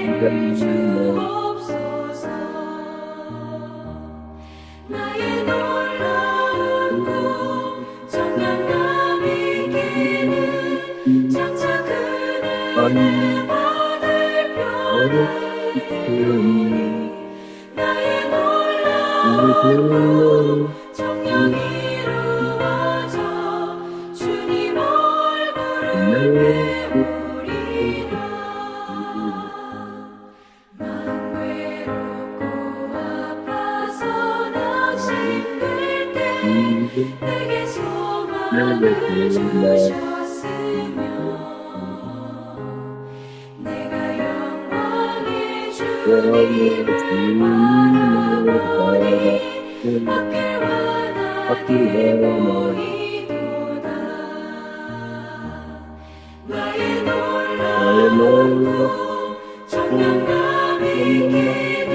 은혜를 주옵소서. 나의 놀라운 꿈 정량감이 끼는 장차 그늘에 받을 편안함이 나의 놀라운 꿈 정녕 이루어져 주님 얼굴을 배우리라. 마음 외롭고 아파서 낙심될 때 내게 소망을 주셨으며 내가 영광의 주님을 바라보니 앞길과 나게 보이도다. 나의 놀라운 꿈 정량감이 끼는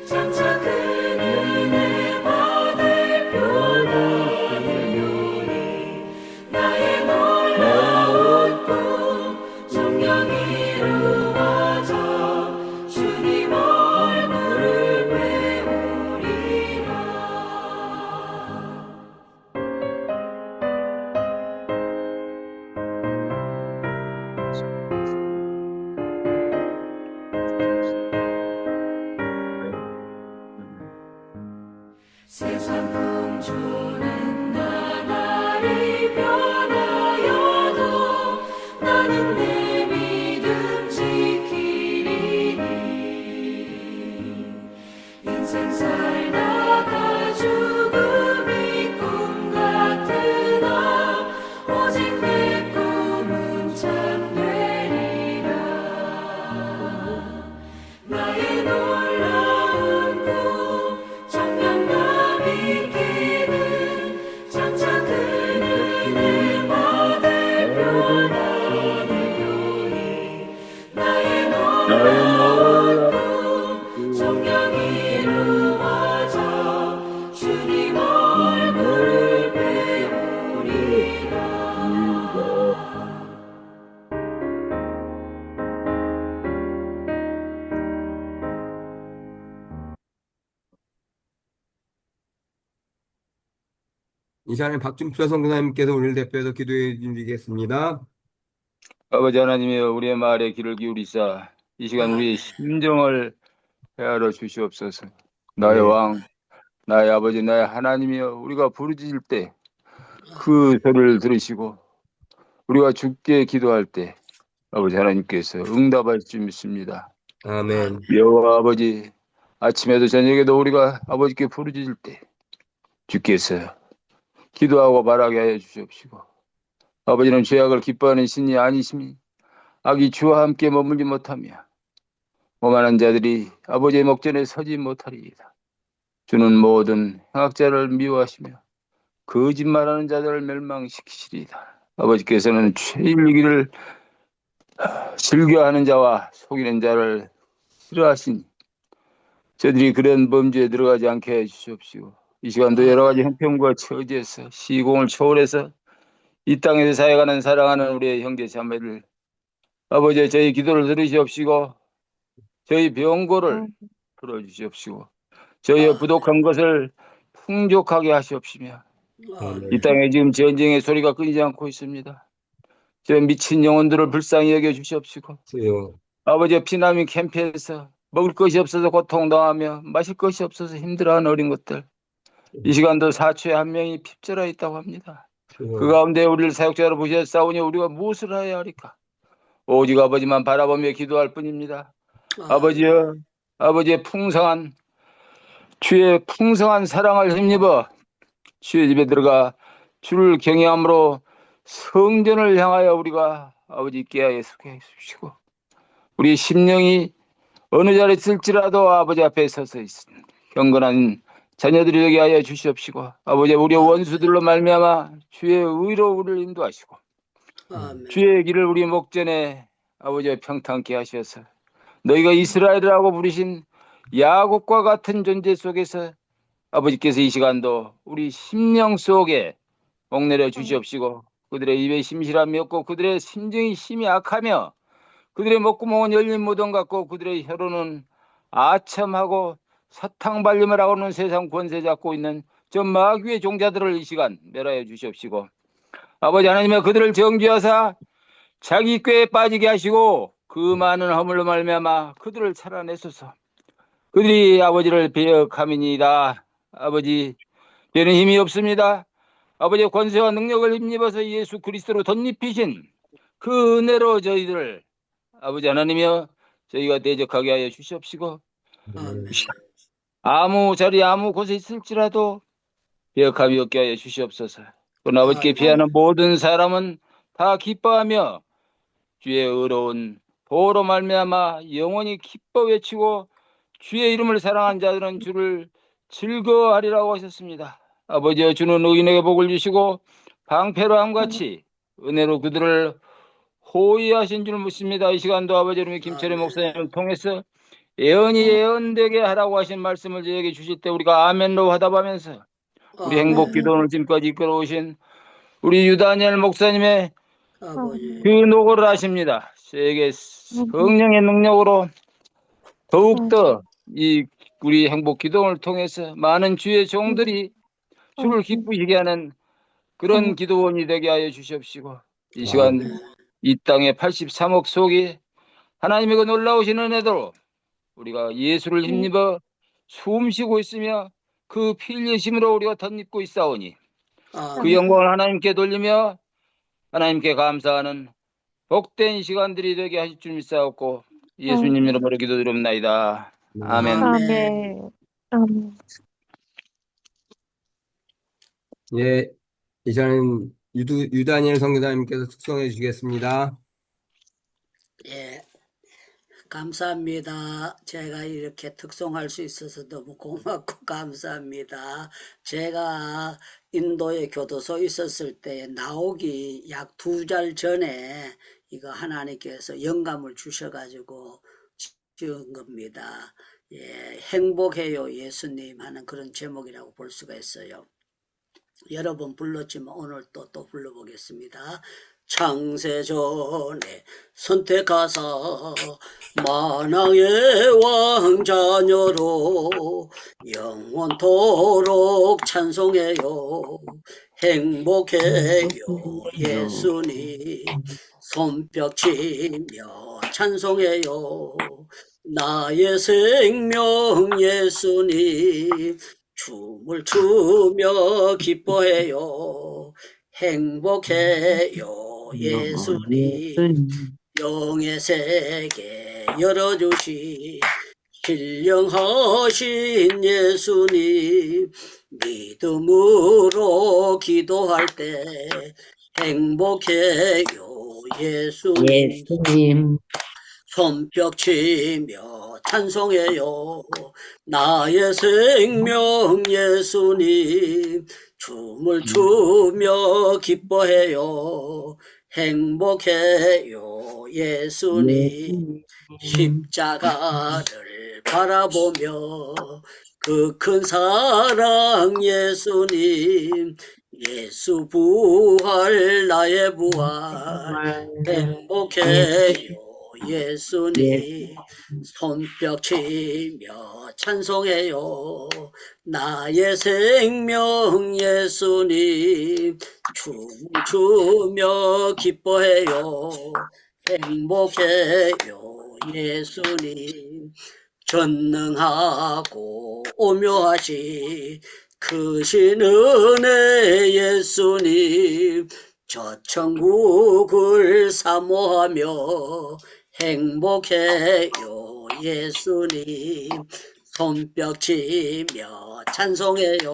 장차 그늘에 받을 편안함이 나의 놀라운 꿈 정녕 이루어져 주님 얼굴을 배우리라. 세상 풍조는 나날이 변하여도 나는 내 믿음 지키리니. 인생 살다가 죽음이 꿈 같으나 오직 내 꿈은 참되리라. 나의 놀라운 꿈 정량감이 끼는 장차 그늘에 받을 편안함이 나의 놀라운 꿈 정녕 이루어져 주님 얼굴을 배우리라. 이 시간에 박준표 선교사님께서 오늘 대표해서 기도해 주시겠습니다. 아버지 하나님이여, 우리의 말에 귀를 기울이사 이 시간 우리의 심정을 헤아려 주시옵소서. 나의 네. 왕, 나의 아버지, 나의 하나님이여, 우리가 부르짖을 때 그 소리를 들으시고 우리가 주께 기도할 때 아버지 하나님께서 응답할 줄 믿습니다. 아멘. 여호와 아버지, 아침에도 저녁에도 우리가 아버지께 부르짖을 때 주께서 기도하고 말하게 하여 주시옵시고, 아버지는 죄악을 기뻐하는 신이 아니심이 악이 주와 함께 머물지 못하며 오만한 자들이 아버지의 목전에 서지 못하리이다. 주는 모든 행악자를 미워하시며 거짓말하는 자들을 멸망시키시리이다. 아버지께서는 죄일이기를 즐겨하는 자와 속이는 자를 싫어하시니 저들이 그런 범죄에 들어가지 않게 해주시옵시고, 이 시간도 여러 가지 형편과 처지에서 시공을 초월해서 이 땅에서 사역하는 사랑하는 우리의 형제 자매들, 아버지 저희 기도를 들으시옵시고 저희 병고를 풀어주시옵시고 저희의 부족한 것을 풍족하게 하시옵시며, 아멘. 이 땅에 지금 전쟁의 소리가 끊이지 않고 있습니다. 저 미친 영혼들을 불쌍히 여겨 주시옵시고, 주여. 아버지의 피난민 캠프에서 먹을 것이 없어서 고통당하며 마실 것이 없어서 힘들어하는 어린 것들, 이 시간도 사초에 한 명이 핍절하여 있다고 합니다. 주여. 그 가운데 우리를 사역자로 보셨사오니 우리가 무엇을 해야 하리까? 오직 아버지만 바라보며 기도할 뿐입니다. 아버지여, 아버지의 풍성한 주의 풍성한 사랑을 힘입어 주의 집에 들어가 주를 경외함으로 성전을 향하여 우리가 아버지께 하여 속해 주시고, 우리 심령이 어느 자리에 있을지라도 아버지 앞에 서서 있는 경건한 자녀들이 되게 하여 주시옵시고, 아버지 우리의 원수들로 말미암아 주의 의로 우리를 인도하시고 주의 길을 우리 목전에 아버지 평탄케 하셔서 너희가 이스라엘이라고 부르신 야곱과 같은 존재 속에서 아버지께서 이 시간도 우리 심령 속에 목내려 주시옵시고, 그들의 입에 심실함이 없고 그들의 심정이 심히 악하며 그들의 목구멍은 열린 무덤 같고 그들의 혀로는 아첨하고 사탕 발림을 하고는 세상 권세 잡고 있는 저 마귀의 종자들을 이 시간 멸하여 주시옵시고, 아버지 하나님의 그들을 정죄하사 자기 꾀에 빠지게 하시고 그 많은 허물로 말미암아 그들을 살아내소서. 그들이 아버지를 배역함이니이다. 아버지, 저는 힘이 없습니다. 아버지의 권세와 능력을 힘입어서 예수 그리스도로 덧입히신 그 은혜로 저희들을 아버지 하나님이여 저희가 대적하게 하여 주시옵시고, 아멘. 아무 자리 아무 곳에 있을지라도 배역함이 없게 하여 주시옵소서. 그러나 아버지께 피하는 모든 사람은 다 기뻐하며 주의 의로운 보호로 말미암아 영원히 기뻐 외치고 주의 이름을 사랑한 자들은 주를 즐거워하리라고 하셨습니다. 아버지여, 주는 의인에게 복을 주시고 방패로 함같이 은혜로 그들을 호위하신 줄 믿습니다. 이 시간도 아버지 이름의 김철의 목사님을 통해서 예언되게 하라고 하신 말씀을 저에게 주실 때 우리가 아멘로 화답하면서 우리 행복 기도원을 지금까지 이끌어 오신 우리 유다니엘 목사님의 아버지. 그 노고를 아십니다. 저에게 성령의 능력으로 더욱더 이 우리 행복 기도원을 통해서 많은 주의 종들이 주를 기쁘시게 하는 그런 기도원이 되게 하여 주시옵시고, 이 시간 이 땅의 83억 속이 하나님의 그 놀라우신 은혜대로 우리가 예수를 힘입어 숨쉬고 있으며 그 피 흘리심으로 우리가 덧입고 있사오니 그 영광을 하나님께 돌리며 하나님께 감사하는 복된 시간들이 되게 하실 줄 믿사옵고 예수님 이름으로 기도드립나이다. 아멘. 아멘. 아멘. 예, 이제는 유다니엘 선교사님께서 특송해 주시겠습니다. 예, 감사합니다. 제가 이렇게 특송할 수 있어서 너무 고맙고 감사합니다. 제가 인도에 교도소 있었을 때 나오기 약 2달 전에 이거 하나님께서 영감을 주셔가지고 지은 겁니다. 예, 행복해요 예수님 하는 그런 제목이라고 볼 수가 있어요. 여러 번 불렀지만 오늘 또 불러보겠습니다. 창세전에 선택하사 만왕의 왕 자녀로 영원토록 찬송해요. 행복해요 예수님 손뼉치며 찬송해요. 나의 생명 예수님 춤을 추며 기뻐해요. 행복해요 예수님 영의 세계 열어주시 신령하신 예수님 믿음으로 기도할 때 행복해요 예수님 손뼉치며 찬송해요. 나의 생명 예수님 춤을 추며 기뻐해요. 행복해요 예수님 십자가를 바라보며 그 큰 사랑 예수님 예수 부활 나의 부활 행복해요 예수님 손뼉치며 찬송해요. 나의 생명 예수님 춤추며 기뻐해요. 행복해요 예수님 전능하고 오묘하시 크신 은혜 예수님 저 천국을 사모하며 행복해요 예수님 손뼉치며 찬송해요.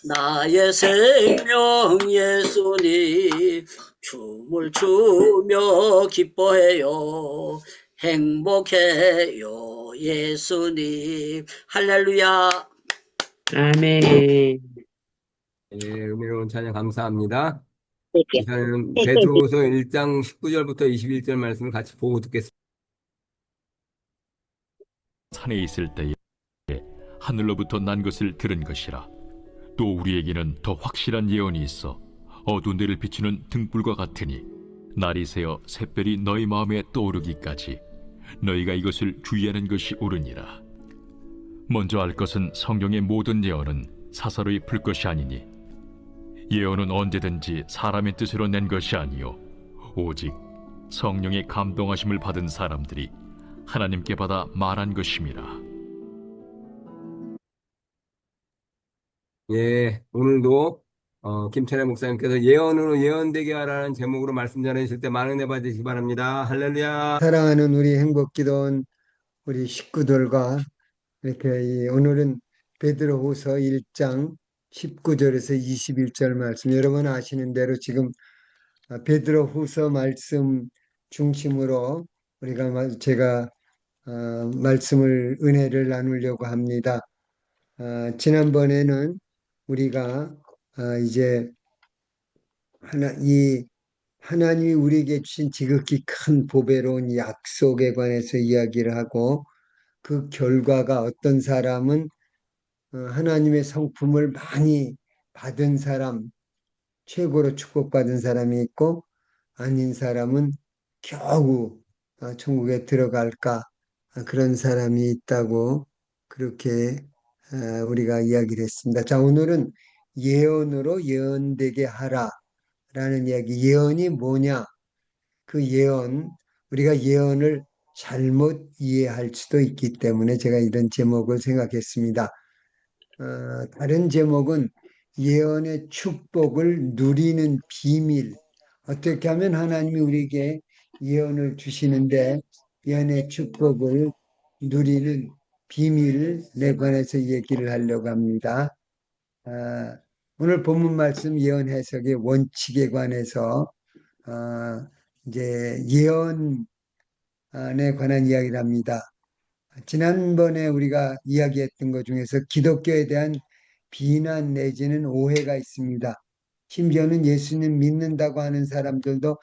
나의 생명 예수님 춤을 추며 기뻐해요. 행복해요 예수님 할렐루야. 아멘. 예, 은혜로운 찬양 감사합니다. 이사는 베드로후서 1장 19절부터 21절 말씀을 같이 보고 듣겠습니다. 산에 있을 때에 하늘로부터 난 것을 들은 것이라. 또 우리에게는 더 확실한 예언이 있어 어두운 데를 비추는 등불과 같으니 날이 새어 샛별이 너희 마음에 떠오르기까지 너희가 이것을 주의하는 것이 옳으니라. 먼저 알 것은 성경의 모든 예언은 사사로이 풀 것이 아니니 예언은 언제든지 사람의 뜻으로 낸 것이 아니요 오직 성령의 감동하심을 받은 사람들이 하나님께 받아 말한 것임이라. 예, 오늘도 김찬혜 목사님께서 예언으로 예언되게 하라는 제목으로 말씀 전해주실 때 많은 은혜 받으시기 바랍니다. 할렐루야. 사랑하는 우리 행복기도원 우리 식구들과 이렇게 오늘은 베드로후서 1장 19절에서 21절 말씀, 여러분 아시는 대로 지금 베드로후서 말씀 중심으로 제가 말씀을 은혜를 나누려고 합니다. 지난번에는 우리가 이제 하나님이 우리에게 주신 지극히 큰 보배로운 약속에 관해서 이야기를 하고, 그 결과가 어떤 사람은 하나님의 성품을 많이 받은 사람, 최고로 축복받은 사람이 있고, 아닌 사람은 겨우 천국에 들어갈까, 그런 사람이 있다고 그렇게 우리가 이야기를 했습니다. 자, 오늘은 예언으로 예언되게 하라 라는 이야기. 예언이 뭐냐? 그 예언, 우리가 예언을 잘못 이해할 수도 있기 때문에 제가 이런 제목을 생각했습니다. 다른 제목은 예언의 축복을 누리는 비밀. 어떻게 하면 하나님이 우리에게 예언을 주시는데 예언의 축복을 누리는 비밀에 관해서 얘기를 하려고 합니다. 오늘 본문 말씀 예언 해석의 원칙에 관해서 이제 예언에 관한 이야기를 합니다. 지난번에 우리가 이야기했던 것 중에서 기독교에 대한 비난 내지는 오해가 있습니다. 심지어는 예수님 믿는다고 하는 사람들도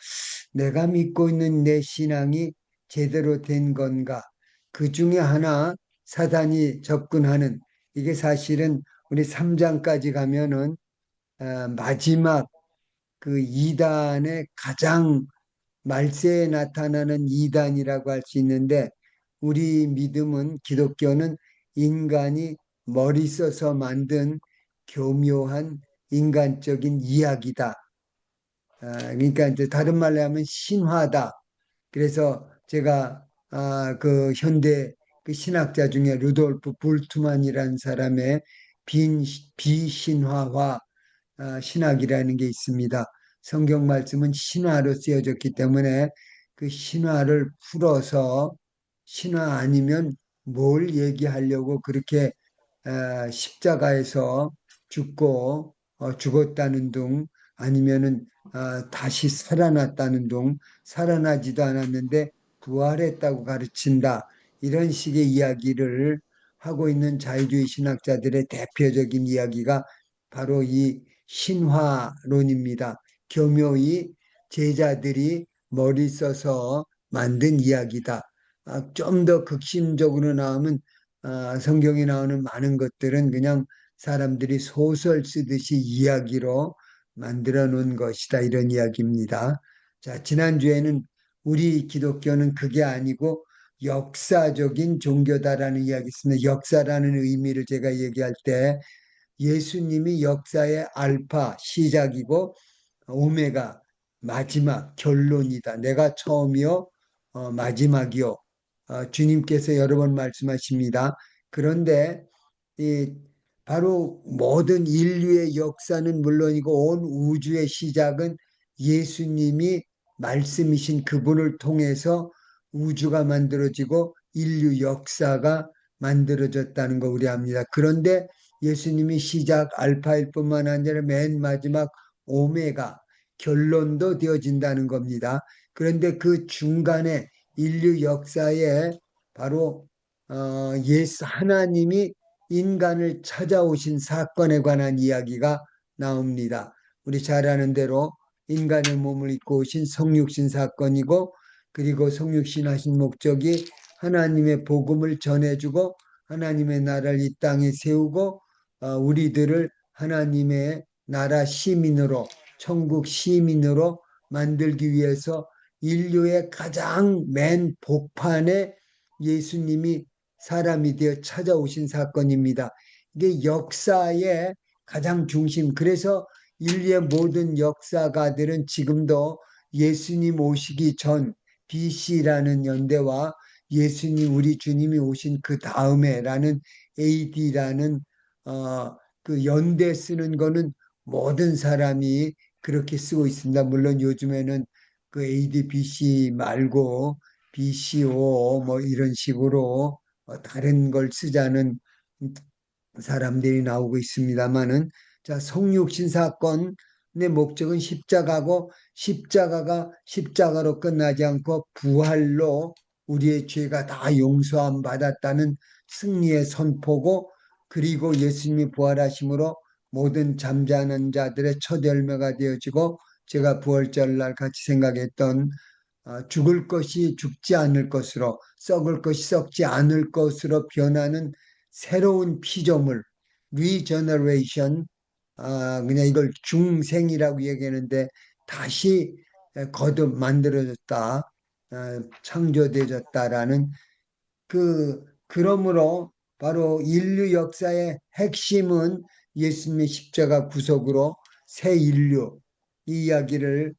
내가 믿고 있는 내 신앙이 제대로 된 건가? 그 중에 하나 사단이 접근하는, 이게 사실은 우리 3장까지 가면은 마지막 그 이단의 가장 말세에 나타나는 이단이라고 할 수 있는데, 우리 믿음은, 기독교는 인간이 머리 써서 만든 교묘한 인간적인 이야기다. 그러니까 이제 다른 말로 하면 신화다. 그래서 제가 그 현대 그 신학자 중에 루돌프 볼트만이라는 사람의 비신화화 신학이라는 게 있습니다. 성경 말씀은 신화로 쓰여졌기 때문에 그 신화를 풀어서 신화 아니면 뭘 얘기하려고 그렇게 십자가에서 죽고 죽었다는 둥, 아니면은 다시 살아났다는 둥, 살아나지도 않았는데 부활했다고 가르친다, 이런 식의 이야기를 하고 있는 자유주의 신학자들의 대표적인 이야기가 바로 이 신화론입니다. 교묘히 제자들이 머리 써서 만든 이야기다. 좀 더 극심적으로 나오면 성경에 나오는 많은 것들은 그냥 사람들이 소설 쓰듯이 이야기로 만들어 놓은 것이다, 이런 이야기입니다. 자, 지난주에는 우리 기독교는 그게 아니고 역사적인 종교다라는 이야기 있습니다. 역사라는 의미를 제가 얘기할 때 예수님이 역사의 알파, 시작이고 오메가, 마지막, 결론이다. 내가 처음이요 마지막이요. 주님께서 여러 번 말씀하십니다. 그런데 이 바로 모든 인류의 역사는 물론이고 온 우주의 시작은 예수님이 말씀이신 그분을 통해서 우주가 만들어지고 인류 역사가 만들어졌다는 거 우리 압니다. 그런데 예수님이 시작 알파일 뿐만 아니라 맨 마지막 오메가, 결론도 되어진다는 겁니다. 그런데 그 중간에 인류 역사에 바로 예수 하나님이 인간을 찾아오신 사건에 관한 이야기가 나옵니다. 우리 잘 아는 대로 인간의 몸을 입고 오신 성육신 사건이고, 그리고 성육신 하신 목적이 하나님의 복음을 전해주고 하나님의 나라를 이 땅에 세우고 우리들을 하나님의 나라 시민으로, 천국 시민으로 만들기 위해서 인류의 가장 맨 복판에 예수님이 사람이 되어 찾아오신 사건입니다. 이게 역사의 가장 중심. 그래서 인류의 모든 역사가들은 지금도 예수님 오시기 전 BC라는 연대와 예수님 우리 주님이 오신 그 다음에라는 AD라는 그 연대 쓰는 거는 모든 사람이 그렇게 쓰고 있습니다. 물론 요즘에는 그 AD BC 말고 BCO 뭐 이런 식으로 다른 걸 쓰자는 사람들이 나오고 있습니다만은 자, 성육신 사건의 목적은 십자가고 십자가가 십자가로 끝나지 않고 부활로 우리의 죄가 다 용서함 받았다는 승리의 선포고 그리고 예수님이 부활하심으로 모든 잠자는 자들의 첫 열매가 되어지고 제가 부활절 날 같이 생각했던 죽을 것이 죽지 않을 것으로 썩을 것이 썩지 않을 것으로 변하는 새로운 피조물 리저너레이션 그냥 이걸 중생이라고 얘기하는데 다시 거듭 만들어졌다 창조되어졌다라는 그러므로 바로 인류 역사의 핵심은 예수님의 십자가 구속으로 새 인류 이 이야기를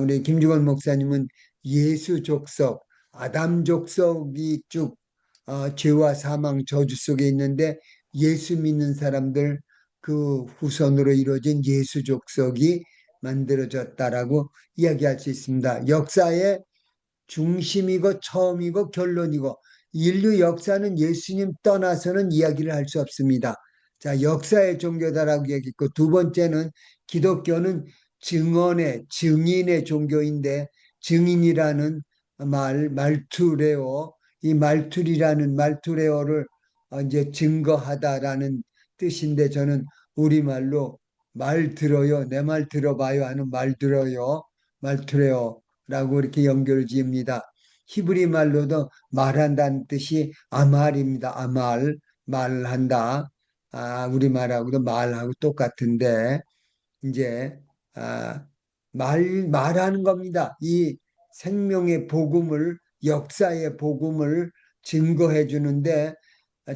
우리 김중원 목사님은 예수 족속, 아담 족속이 쭉 죄와 사망 저주 속에 있는데 예수 믿는 사람들 그 후손으로 이루어진 예수 족속이 만들어졌다라고 이야기할 수 있습니다. 역사의 중심이고 처음이고 결론이고 인류 역사는 예수님 떠나서는 이야기를 할 수 없습니다. 자, 역사의 종교다라고 얘기했고 두 번째는 기독교는 증언의 증인의 종교인데 증인이라는 말투레오 이 말투리라는 말투레오를 이제 증거하다라는 뜻인데 저는 우리말로 말 들어요 내 말 들어봐요 하는 말 들어요 말투레오 라고 이렇게 연결 지읍니다. 히브리 말로도 말한다는 뜻이 아말입니다. 아말, 말한다. 우리말하고도 말하고 똑같은데, 이제, 말하는 겁니다. 이 생명의 복음을, 역사의 복음을 증거해 주는데,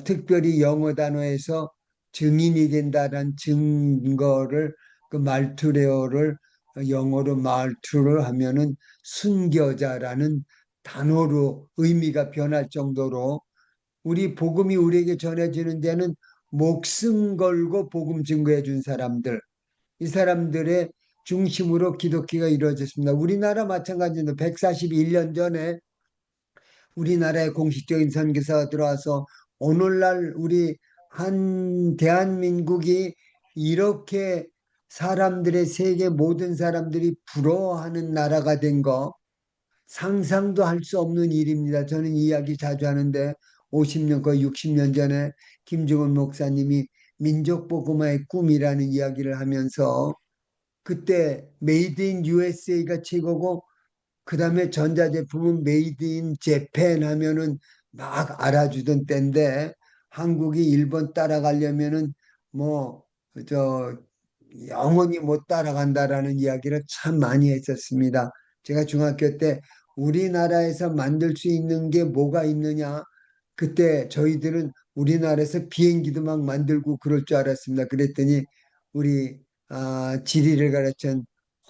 특별히 영어 단어에서 증인이 된다는 증거를, 그 말투레어를 영어로 말투를 하면은 순교자라는 단어로 의미가 변할 정도로 우리 복음이 우리에게 전해지는 데는 목숨 걸고 복음 증거해 준 사람들, 이 사람들의 중심으로 기독교가 이루어졌습니다. 우리나라 마찬가지로 141년 전에 우리나라에 공식적인 선교사가 들어와서 오늘날 우리 한 대한민국이 이렇게 사람들의 세계 모든 사람들이 부러워하는 나라가 된 거 상상도 할 수 없는 일입니다. 저는 이 이야기 자주 하는데 50년 거의 60년 전에 김중원 목사님이 민족복음화의 꿈이라는 이야기를 하면서 그때 메이드 인 USA가 최고고 그 다음에 전자제품은 메이드 인 재팬 하면은 막 알아주던 때인데 한국이 일본 따라가려면은 뭐 저 영원히 못 따라간다라는 이야기를 참 많이 했었습니다. 제가 중학교 때 우리나라에서 만들 수 있는 게 뭐가 있느냐? 그때 저희들은 우리나라에서 비행기도 막 만들고 그럴 줄 알았습니다. 그랬더니 우리 지리를 가르친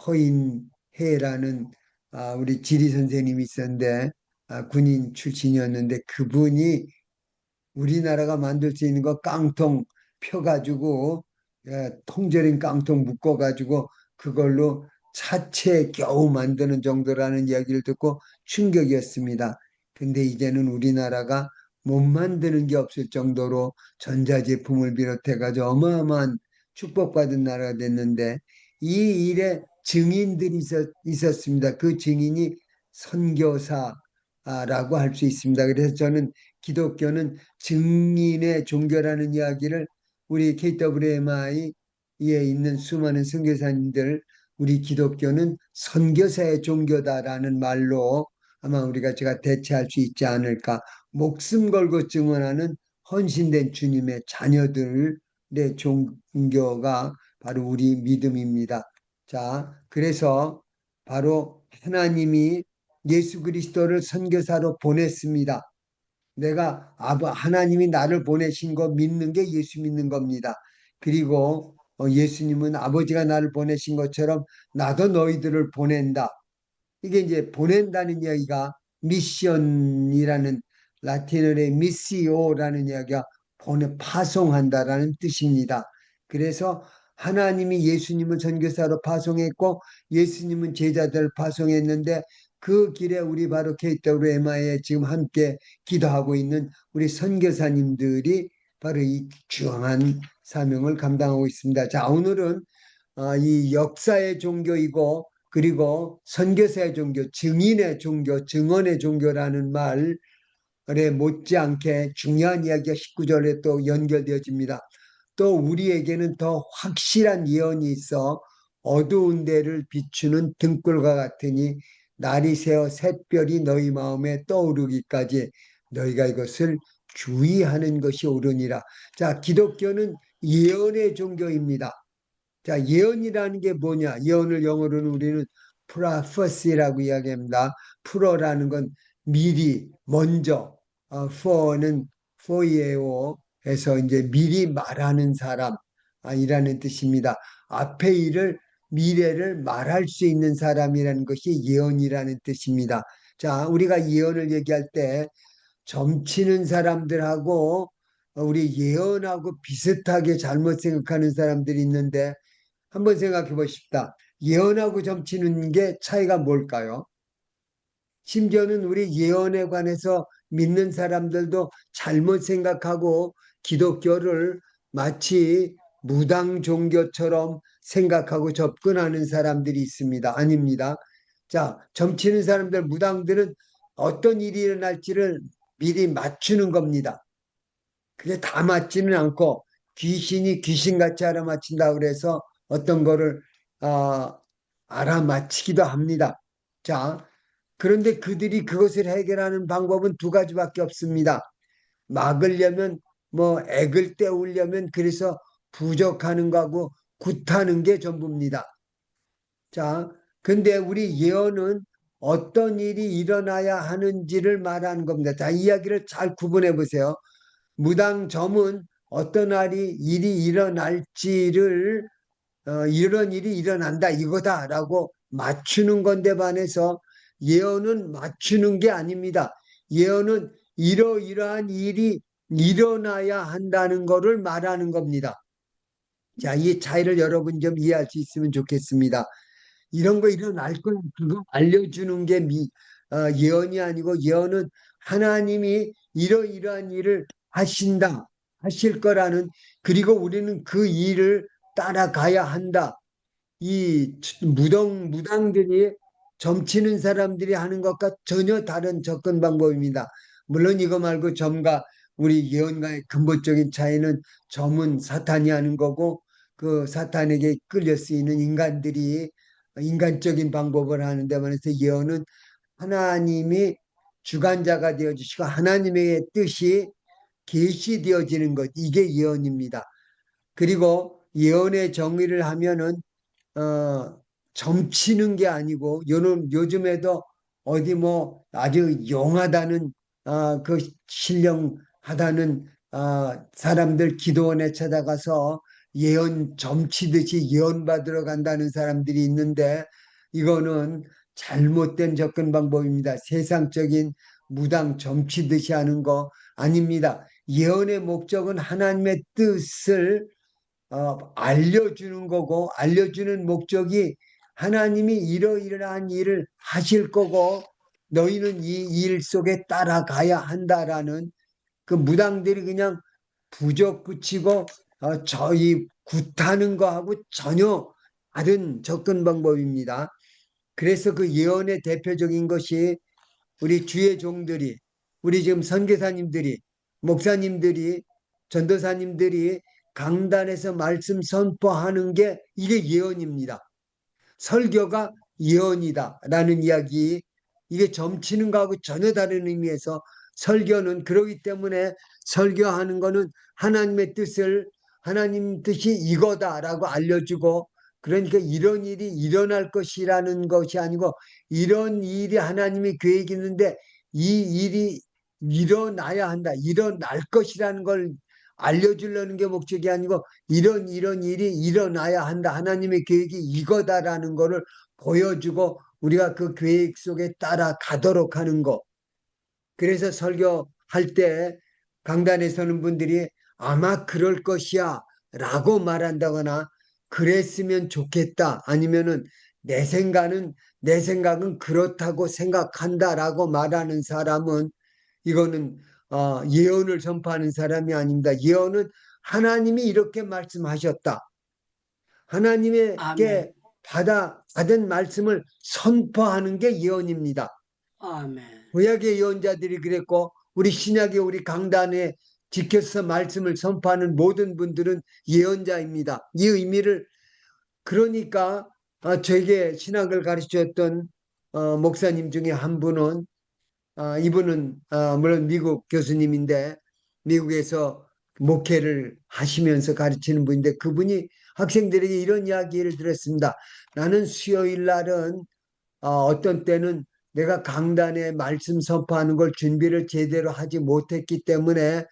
허인해라는 우리 지리 선생님이 있었는데 군인 출신이었는데 그분이 우리나라가 만들 수 있는 거 깡통 펴가지고 통조림 깡통 묶어가지고 그걸로 차체 겨우 만드는 정도라는 이야기를 듣고 충격이었습니다. 근데 이제는 우리나라가 못 만드는 게 없을 정도로 전자제품을 비롯해가지고 어마어마한 축복받은 나라가 됐는데 이 일에 증인들이 있었습니다. 그 증인이 선교사라고 할 수 있습니다. 그래서 저는 기독교는 증인의 종교라는 이야기를 우리 KWMI에 있는 수많은 선교사님들 우리 기독교는 선교사의 종교다라는 말로 아마 제가 대체할 수 있지 않을까. 목숨 걸고 증언하는 헌신된 주님의 자녀들의 종교가 바로 우리 믿음입니다. 자, 그래서 바로 하나님이 예수 그리스도를 선교사로 보냈습니다. 내가 하나님이 나를 보내신 거 믿는 게 예수 믿는 겁니다. 그리고 예수님은 아버지가 나를 보내신 것처럼 나도 너희들을 보낸다. 이게 이제 보낸다는 이야기가 미션이라는 라틴어의 미시오라는 이야기가 파송한다라는 뜻입니다. 그래서 하나님이 예수님을 선교사로 파송했고 예수님은 제자들을 파송했는데 그 길에 우리 바로 KWMI에 지금 함께 기도하고 있는 우리 선교사님들이 바로 이 중요한 사명을 감당하고 있습니다. 자, 오늘은 이 역사의 종교이고 그리고 선교사의 종교, 증인의 종교, 증언의 종교라는 말에 못지않게 중요한 이야기가 19절에 또 연결되어집니다. 또 우리에게는 더 확실한 예언이 있어 어두운 데를 비추는 등불과 같으니 날이 새어 샛별이 너희 마음에 떠오르기까지 너희가 이것을 주의하는 것이 옳으니라. 자, 기독교는 예언의 종교입니다. 자, 예언이라는 게 뭐냐? 예언을 영어로는 우리는 prophecy라고 이야기합니다. 프로라는 건 미리, 먼저, for는 for이에요. 해서 이제 미리 말하는 사람, 이라는 뜻입니다. 앞에 일을, 미래를 말할 수 있는 사람이라는 것이 예언이라는 뜻입니다. 자, 우리가 예언을 얘기할 때 점치는 사람들하고 우리 예언하고 비슷하게 잘못 생각하는 사람들이 있는데 한번 생각해 보십시다. 예언하고 점치는 게 차이가 뭘까요? 심지어는 우리 예언에 관해서 믿는 사람들도 잘못 생각하고 기독교를 마치 무당 종교처럼 생각하고 접근하는 사람들이 있습니다. 아닙니다. 자, 점치는 사람들, 무당들은 어떤 일이 일어날지를 미리 맞추는 겁니다. 그게 다 맞지는 않고 귀신이 귀신같이 알아맞힌다 그래서 어떤 거를 알아맞히기도 합니다. 자, 그런데 그들이 그것을 해결하는 방법은 두 가지밖에 없습니다. 막으려면 액을 떼우려면 그래서 부족하는 거하고 굿하는 게 전부입니다. 자, 근데 우리 예언은 어떤 일이 일어나야 하는지를 말하는 겁니다. 자, 이야기를 잘 구분해 보세요. 무당점은 어떤 일이 일어날지를 이런 일이 일어난다 이거다라고 맞추는 건데 반해서 예언은 맞추는 게 아닙니다. 예언은 이러이러한 일이 일어나야 한다는 것을 말하는 겁니다. 자, 이 차이를 여러분 좀 이해할 수 있으면 좋겠습니다. 이런 거 일어날 걸 그거 알려주는 게 예언이 아니고 예언은 하나님이 이러이러한 일을 하실 거라는 그리고 우리는 그 일을 따라가야 한다. 이 무당들이 점치는 사람들이 하는 것과 전혀 다른 접근 방법입니다. 물론 이거 말고 점과 우리 예언가의 근본적인 차이는 점은 사탄이 하는 거고 그 사탄에게 끌려 쓰이는 인간들이 인간적인 방법을 하는데 반해서 예언은 하나님이 주관자가 되어주시고 하나님의 뜻이 계시되어지는 것 이게 예언입니다. 그리고 예언의 정의를 하면은 점치는 게 아니고 요즘에도 어디 아주 용하다는 그 신령하다는 사람들 기도원에 찾아가서 예언 점치듯이 예언 받으러 간다는 사람들이 있는데 이거는 잘못된 접근 방법입니다. 세상적인 무당 점치듯이 하는 거 아닙니다. 예언의 목적은 하나님의 뜻을 알려주는 거고 알려주는 목적이 하나님이 이러이러한 일을 하실 거고 너희는 이 일 속에 따라가야 한다라는 그 무당들이 그냥 부적 붙이고 저희 굿하는 거하고 전혀 다른 접근 방법입니다. 그래서 그 예언의 대표적인 것이 우리 주의 종들이 우리 지금 선교사님들이 목사님들이 전도사님들이 강단에서 말씀 선포하는 게 이게 예언입니다. 설교가 예언이다라는 이야기 이게 점치는 거하고 전혀 다른 의미에서 설교는 그러기 때문에 설교하는 거는 하나님의 뜻을 하나님 뜻이 이거다라고 알려주고 그러니까 이런 일이 일어날 것이라는 것이 아니고 이런 일이 하나님의 계획이 있는데 이 일이 일어나야 한다. 일어날 것이라는 걸 알려주려는 게 목적이 아니고 이런 일이 일어나야 한다. 하나님의 계획이 이거다라는 거를 보여주고 우리가 그 계획 속에 따라가도록 하는 거. 그래서 설교할 때 강단에 서는 분들이 아마 그럴 것이야 라고 말한다거나 그랬으면 좋겠다 아니면은 내 생각은 그렇다고 생각한다라고 말하는 사람은 이거는 예언을 선포하는 사람이 아닙니다. 예언은 하나님이 이렇게 말씀하셨다. 아멘. 하나님에게 받은 말씀을 선포하는 게 예언입니다. 아멘. 구약의 예언자들이 그랬고 우리 신약의 우리 강단에 지켜서 말씀을 선포하는 모든 분들은 예언자입니다. 이 의미를 그러니까 저에게 신학을 가르쳤던 목사님 중에 한 분은 이분은 물론 미국 교수님인데 미국에서 목회를 하시면서 가르치는 분인데 그분이 학생들에게 이런 이야기를 들었습니다. 나는 수요일 날은 어떤 때는 내가 강단에 말씀 선포하는 걸 준비를 제대로 하지 못했기 때문에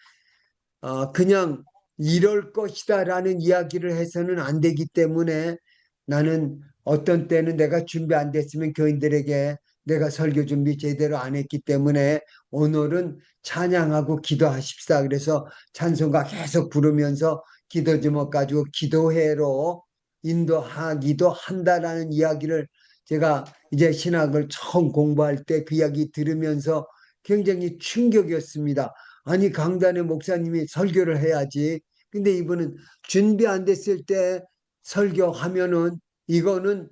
그냥 이럴 것이다라는 이야기를 해서는 안 되기 때문에 나는 어떤 때는 내가 준비 안 됐으면 교인들에게 내가 설교 준비 제대로 안 했기 때문에 오늘은 찬양하고 기도하십시다. 그래서 찬송가 계속 부르면서 기도 제목 가지고 기도회로 인도하기도 한다라는 이야기를 제가 이제 신학을 처음 공부할 때 그 이야기 들으면서 굉장히 충격이었습니다. 아니 강단의 목사님이 설교를 해야지. 근데 이분은 준비 안 됐을 때 설교하면은 이거는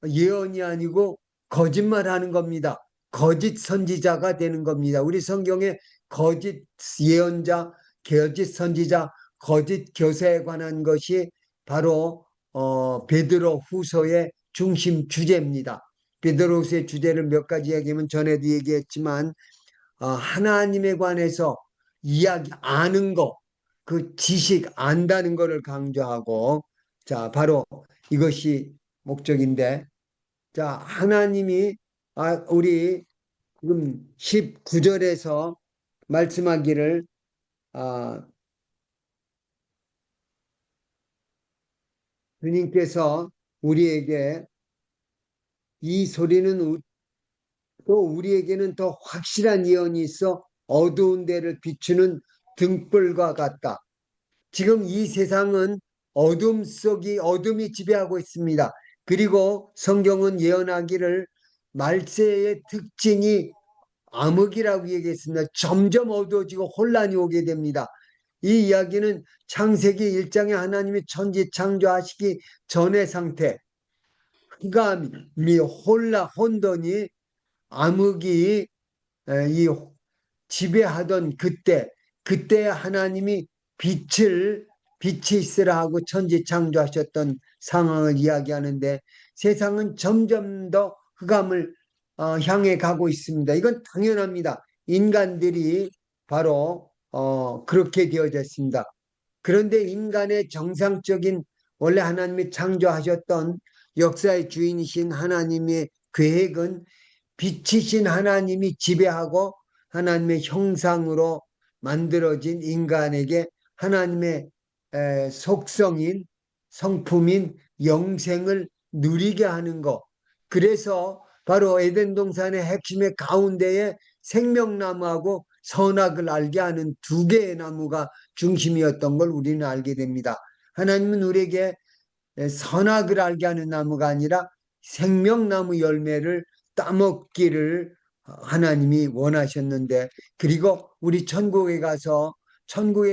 예언이 아니고 거짓말하는 겁니다. 거짓 선지자가 되는 겁니다. 우리 성경에 거짓 예언자, 거짓 선지자, 거짓 교사에 관한 것이 바로 베드로 후서의 중심 주제입니다. 베드로 후서의 주제를 몇 가지 얘기하면 전에도 얘기했지만 하나님에 관해서 이야기 아는 거, 그 지식 안다는 것을 강조하고 자 바로 이것이 목적인데 자 하나님이 우리 지금 19절에서 말씀하기를 주님께서 우리에게 이 소리는 또 우리에게는 더 확실한 예언이 있어 어두운 데를 비추는 등불과 같다. 지금 이 세상은 어둠이 지배하고 있습니다. 그리고 성경은 예언하기를 말세의 특징이 암흑이라고 얘기했습니다. 점점 어두워지고 혼란이 오게 됩니다. 이 이야기는 창세기 1장에 하나님이 천지 창조하시기 전의 상태, 흑암이 혼돈이 암흑이 이 지배하던 그때 하나님이 빛이 있으라 하고 천지 창조하셨던 상황을 이야기하는데 세상은 점점 더 흑암을 향해 가고 있습니다. 이건 당연합니다. 인간들이 바로 그렇게 되어졌습니다. 그런데 인간의 정상적인 원래 하나님이 창조하셨던 역사의 주인이신 하나님의 계획은 빛이신 하나님이 지배하고 하나님의 형상으로 만들어진 인간에게 하나님의 속성인 성품인 영생을 누리게 하는 것. 그래서 바로 에덴 동산의 핵심의 가운데에 생명나무하고 선악을 알게 하는 두 개의 나무가 중심이었던 걸 우리는 알게 됩니다. 하나님은 우리에게 선악을 알게 하는 나무가 아니라 생명나무 열매를 따먹기를 하나님이 원하셨는데 그리고 우리 천국에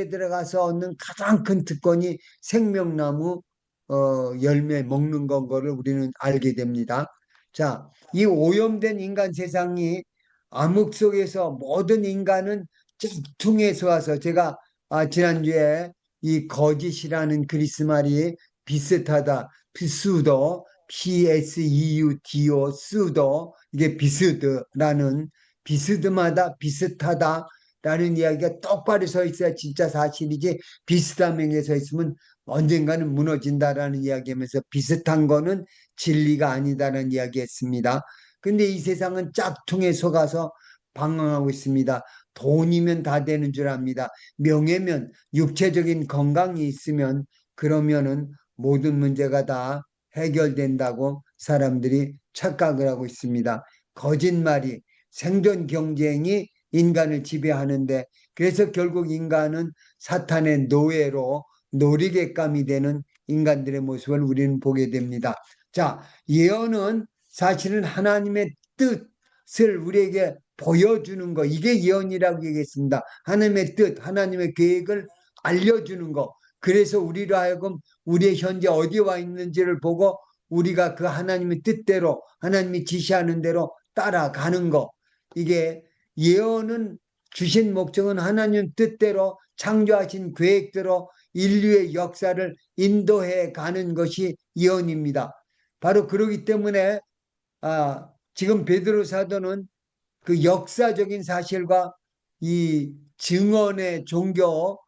들어가서 얻는 가장 큰 특권이 생명나무 열매 먹는 건 거를 우리는 알게 됩니다. 자, 이 오염된 인간 세상이 암흑 속에서 모든 인간은 짝퉁에서 와서 제가 지난주에 이 거짓이라는 그리스 말이 비슷하다, pseudo, pseudo, 이게 비스드라는 비스드마다 비슷하다 라는 이야기가 똑바로 서 있어야 진짜 사실이지, 비슷한 면에 서 있으면 언젠가는 무너진다라는 이야기하면서 비슷한 거는 진리가 아니다라는 이야기했습니다. 근데 이 세상은 짝퉁에 속아서 방황하고 있습니다. 돈이면 다 되는 줄 압니다. 명예면, 육체적인 건강이 있으면 그러면은 모든 문제가 다 해결된다고 사람들이 착각을 하고 있습니다. 거짓말이, 생존 경쟁이 인간을 지배하는데, 그래서 결국 인간은 사탄의 노예로 놀이개감이 되는 인간들의 모습을 우리는 보게 됩니다. 자, 예언은 사실은 하나님의 뜻을 우리에게 보여주는 거, 이게 예언이라고 얘기했습니다. 하나님의 뜻, 하나님의 계획을 알려주는 거. 그래서 우리로 하여금 우리의 현재 어디 와 있는지를 보고 우리가 그 하나님의 뜻대로, 하나님이 지시하는 대로 따라가는 거. 이게 예언은 주신 목적은 하나님 뜻대로 창조하신 계획대로 인류의 역사를 인도해 가는 것이 예언입니다. 바로 그러기 때문에 지금 베드로 사도는 그 역사적인 사실과 이 증언의 종교,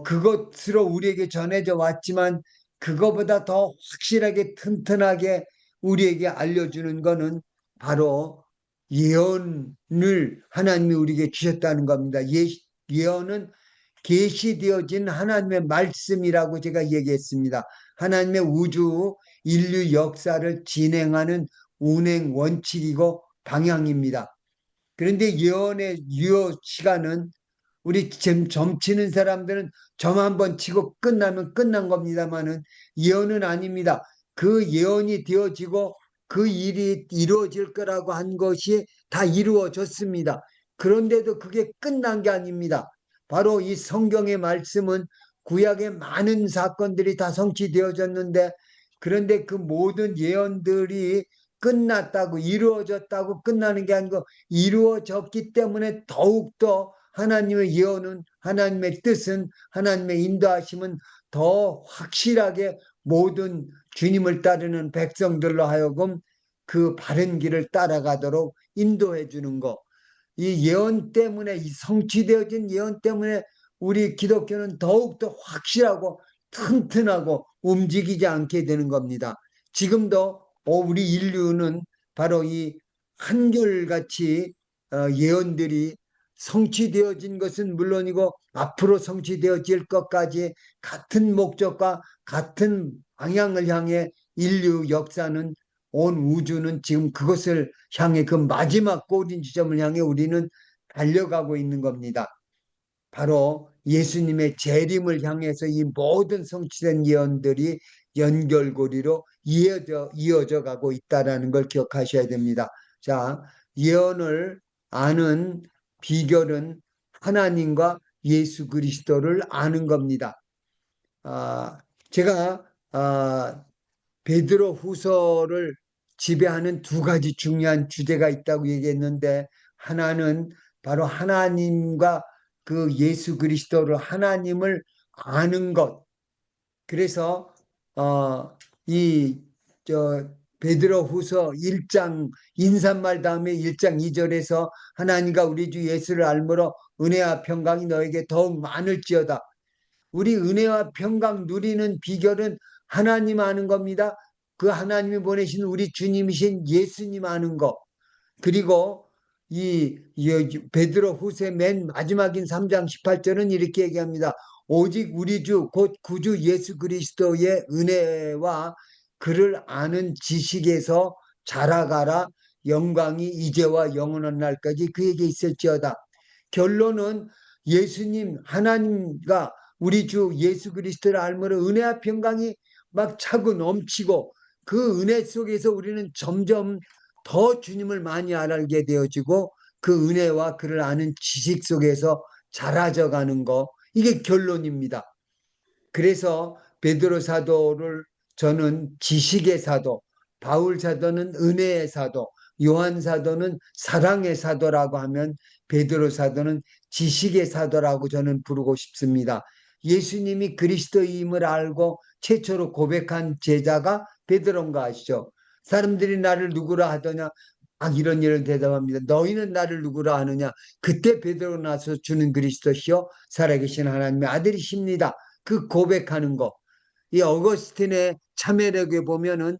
그것으로 우리에게 전해져 왔지만 그거보다 더 확실하게 튼튼하게 우리에게 알려주는 거는 바로 예언을 하나님이 우리에게 주셨다는 겁니다. 예언은 계시되어진 하나님의 말씀이라고 제가 얘기했습니다. 하나님의 우주 인류 역사를 진행하는 운행 원칙이고 방향입니다. 그런데 예언의 유효 시간은, 우리 점 치는 사람들은 점 한 번 치고 끝나면 끝난 겁니다만은 예언은 아닙니다. 그 예언이 되어지고 그 일이 이루어질 거라고 한 것이 다 이루어졌습니다. 그런데도 그게 끝난 게 아닙니다. 바로 이 성경의 말씀은 구약의 많은 사건들이 다 성취되어졌는데, 그런데 그 모든 예언들이 끝났다고, 이루어졌다고 끝나는 게 아니고 이루어졌기 때문에 더욱더 하나님의 예언은, 하나님의 뜻은, 하나님의 인도하심은 더 확실하게 모든 주님을 따르는 백성들로 하여금 그 바른 길을 따라가도록 인도해 주는 것. 이 예언 때문에, 이 성취되어진 예언 때문에 우리 기독교는 더욱더 확실하고 튼튼하고 움직이지 않게 되는 겁니다. 지금도 우리 인류는 바로 이 한결같이 예언들이 성취되어진 것은 물론이고 앞으로 성취되어질 것까지 같은 목적과 같은 방향을 향해 인류 역사는, 온 우주는 지금 그것을 향해, 그 마지막 꼬린 지점을 향해 우리는 달려가고 있는 겁니다. 바로 예수님의 재림을 향해서 이 모든 성취된 예언들이 연결고리로 이어져 가고 있다는 걸 기억하셔야 됩니다. 자, 예언을 아는 비결은 하나님과 예수 그리스도를 아는 겁니다. 제가 베드로 후서를 지배하는 두 가지 중요한 주제가 있다고 얘기했는데, 하나는 바로 하나님과 그 예수 그리스도를, 하나님을 아는 것. 그래서 베드로 후서 1장 인사말 다음에 1장 2절에서 하나님과 우리 주 예수를 알므로 은혜와 평강이 너에게 더욱 많을지어다. 우리 은혜와 평강 누리는 비결은 하나님 아는 겁니다. 그 하나님이 보내신 우리 주님이신 예수님 아는 것. 그리고 이 베드로 후서 맨 마지막인 3장 18절은 이렇게 얘기합니다. 오직 우리 주 곧 구주 예수 그리스도의 은혜와 그를 아는 지식에서 자라가라. 영광이 이제와 영원한 날까지 그에게 있을지어다. 결론은 예수님, 하나님과 우리 주 예수 그리스도를 알므로 은혜와 평강이 막 차고 넘치고, 그 은혜 속에서 우리는 점점 더 주님을 많이 알게 되어지고 그 은혜와 그를 아는 지식 속에서 자라져 가는 거, 이게 결론입니다. 그래서 베드로 사도를 저는 지식의 사도, 바울 사도는 은혜의 사도, 요한 사도는 사랑의 사도라고 하면 베드로 사도는 지식의 사도라고 저는 부르고 싶습니다. 예수님이 그리스도임을 알고 최초로 고백한 제자가 베드로인 거 아시죠? 사람들이 나를 누구라 하더냐? 이런 일을 대답합니다. 너희는 나를 누구라 하느냐? 그때 베드로가 나서 주는 그리스도시요 살아계신 하나님의 아들이십니다. 그 고백하는 거. 이 어거스틴의 참회력에 보면은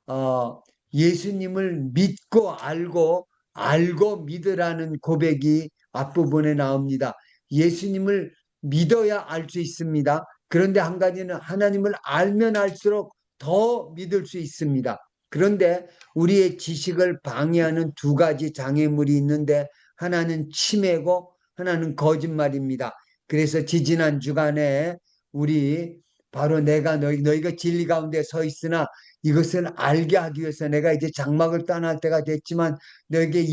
어, 예수님을 믿고 알고 믿으라는 고백이 앞부분에 나옵니다. 예수님을 믿어야 알 수 있습니다. 그런데 한 가지는 하나님을 알면 알수록 더 믿을 수 있습니다. 그런데 우리의 지식을 방해하는 두 가지 장애물이 있는데 하나는 치매고 하나는 거짓말입니다. 그래서 지지난 주간에 우리 바로 내가 너희가 진리 가운데 서 있으나 이것을 알게 하기 위해서 내가 이제 장막을 떠날 때가 됐지만 너에게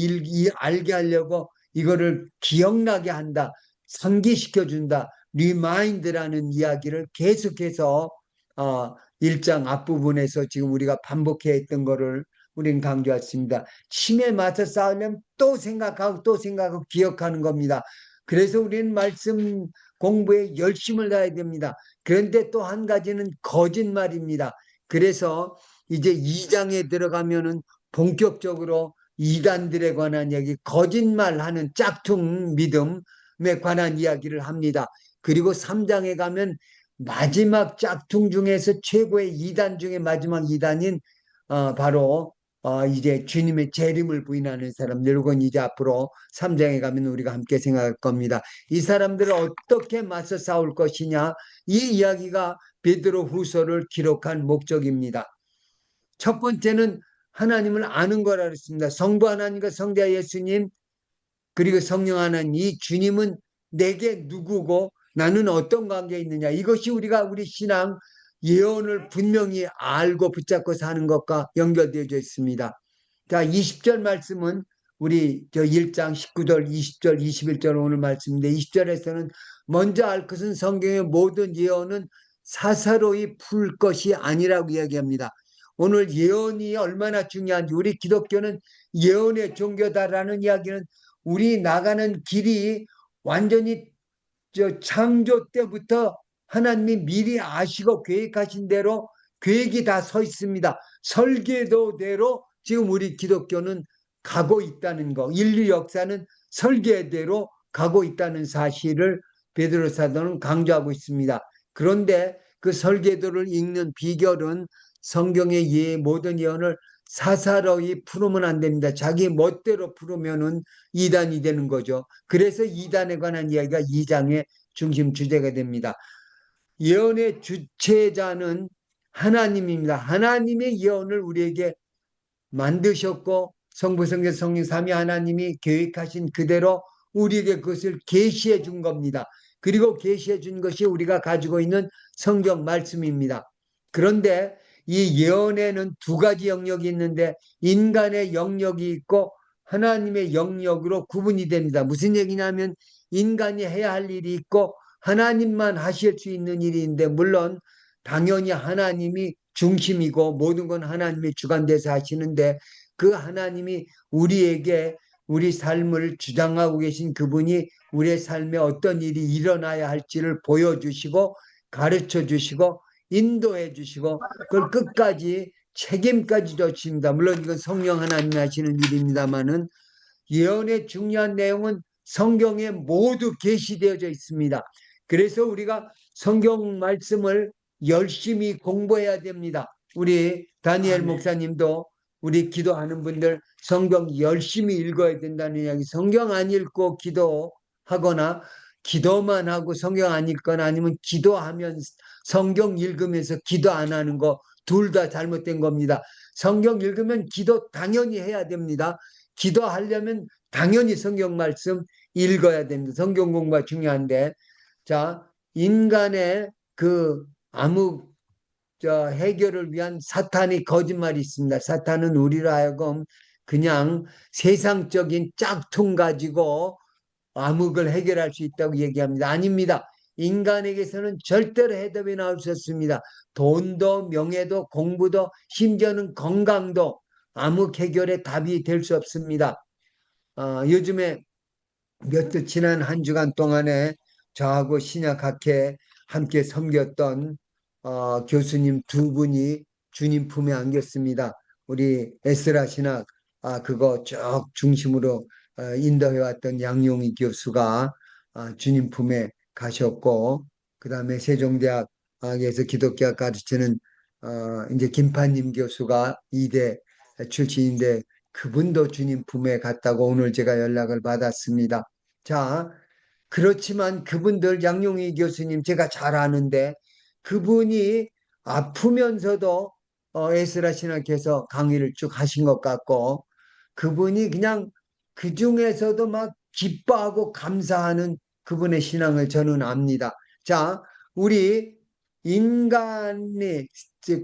알게 하려고 이거를 기억나게 한다. 상기시켜 준다. 리마인드라는 이야기를 계속해서 1장 앞부분에서 지금 우리가 반복해 했던 거를 우리는 강조했습니다. 침에 맞서 싸우려면 또 생각하고 기억하는 겁니다. 그래서 우리는 말씀 공부에 열심을 다해야 됩니다. 그런데 또 한 가지는 거짓말입니다. 그래서 이제 2장에 들어가면은 본격적으로 이단들에 관한 얘기, 거짓말하는 짝퉁 믿음에 관한 이야기를 합니다. 그리고 3장에 가면 마지막 짝퉁 중에서 최고의 이단 중에 마지막 이단인 바로 이제 주님의 재림을 부인하는 사람들, 이건 이제 앞으로 3장에 가면 우리가 함께 생각할 겁니다. 이 사람들을 어떻게 맞서 싸울 것이냐, 이 이야기가 베드로 후서를 기록한 목적입니다. 첫 번째는 하나님을 아는 거라 그랬습니다. 성부 하나님과 성자 예수님 그리고 성령 하나님, 이 주님은 내게 누구고 나는 어떤 관계에 있느냐, 이것이 우리 신앙 예언을 분명히 알고 붙잡고 사는 것과 연결되어 있습니다. 자, 20절 말씀은 우리 1장 19절, 20절, 21절 오늘 말씀인데 20절에서는 먼저 알 것은 성경의 모든 예언은 사사로이 풀 것이 아니라고 이야기합니다. 오늘 예언이 얼마나 중요한지, 우리 기독교는 예언의 종교다라는 이야기는 우리 나가는 길이 완전히 창조 때부터 하나님이 미리 아시고 계획하신 대로 계획이 다 서 있습니다. 설계도대로 지금 우리 기독교는 가고 있다는 거, 인류 역사는 설계대로 가고 있다는 사실을 베드로 사도는 강조하고 있습니다. 그런데 그 설계도를 읽는 비결은 성경의 모든 예언을 사사로이 풀으면 안 됩니다. 자기 멋대로 풀으면은 이단이 되는 거죠. 그래서 이단에 관한 이야기가 2장의 중심 주제가 됩니다. 예언의 주체자는 하나님입니다. 하나님의 예언을 우리에게 만드셨고 성부 성자 성령 삼위 하나님이 계획하신 그대로 우리에게 그것을 계시해 준 겁니다. 그리고 계시해 준 것이 우리가 가지고 있는 성경 말씀입니다. 그런데 이 예언에는 두 가지 영역이 있는데 인간의 영역이 있고 하나님의 영역으로 구분이 됩니다. 무슨 얘기냐면 인간이 해야 할 일이 있고 하나님만 하실 수 있는 일이 있는데, 물론 당연히 하나님이 중심이고 모든 건 하나님이 주관돼서 하시는데, 그 하나님이 우리에게 우리 삶을 주장하고 계신 그분이 우리의 삶에 어떤 일이 일어나야 할지를 보여주시고 가르쳐 주시고 인도해 주시고 그걸 끝까지 책임까지 져주십니다. 물론 이건 성령 하나님이 하시는 일입니다만은 예언의 중요한 내용은 성경에 모두 계시되어져 있습니다. 그래서 우리가 성경 말씀을 열심히 공부해야 됩니다. 우리 다니엘 목사님도 우리 기도하는 분들 성경 열심히 읽어야 된다는 이야기, 성경 안 읽고 기도하거나 기도만 하고 성경 안 읽거나 아니면 기도하면 성경 읽으면서 기도 안 하는 거 둘 다 잘못된 겁니다. 성경 읽으면 기도 당연히 해야 됩니다. 기도하려면 당연히 성경 말씀 읽어야 됩니다. 성경 공부가 중요한데, 자, 인간의 그 암흑 해결을 위한 사탄의 거짓말이 있습니다. 사탄은 우리로 하여금 그냥 세상적인 짝퉁 가지고 암흑을 해결할 수 있다고 얘기합니다. 아닙니다. 인간에게서는 절대로 해답이 나올 수 없습니다. 돈도 명예도 공부도 심지어는 건강도 암흑 해결의 답이 될 수 없습니다. 요즘에 지난 한 주간 동안에 저하고 신약학회 함께 섬겼던 교수님 두 분이 주님 품에 안겼습니다. 우리 에스라 신학 그거 쭉 중심으로 인도해왔던 양용희 교수가 주님 품에 가셨고, 그 다음에 세종대학에서 기독교학 가르치는 이제 김판님 교수가 이대 출신인데 그분도 주님 품에 갔다고 오늘 제가 연락을 받았습니다. 자, 그렇지만 그분들 양용희 교수님 제가 잘 아는데 그분이 아프면서도 에스라 신학교에서 강의를 쭉 하신 것 같고 그분이 그냥 그 중에서도 막 기뻐하고 감사하는 그분의 신앙을 저는 압니다. 자, 우리 인간이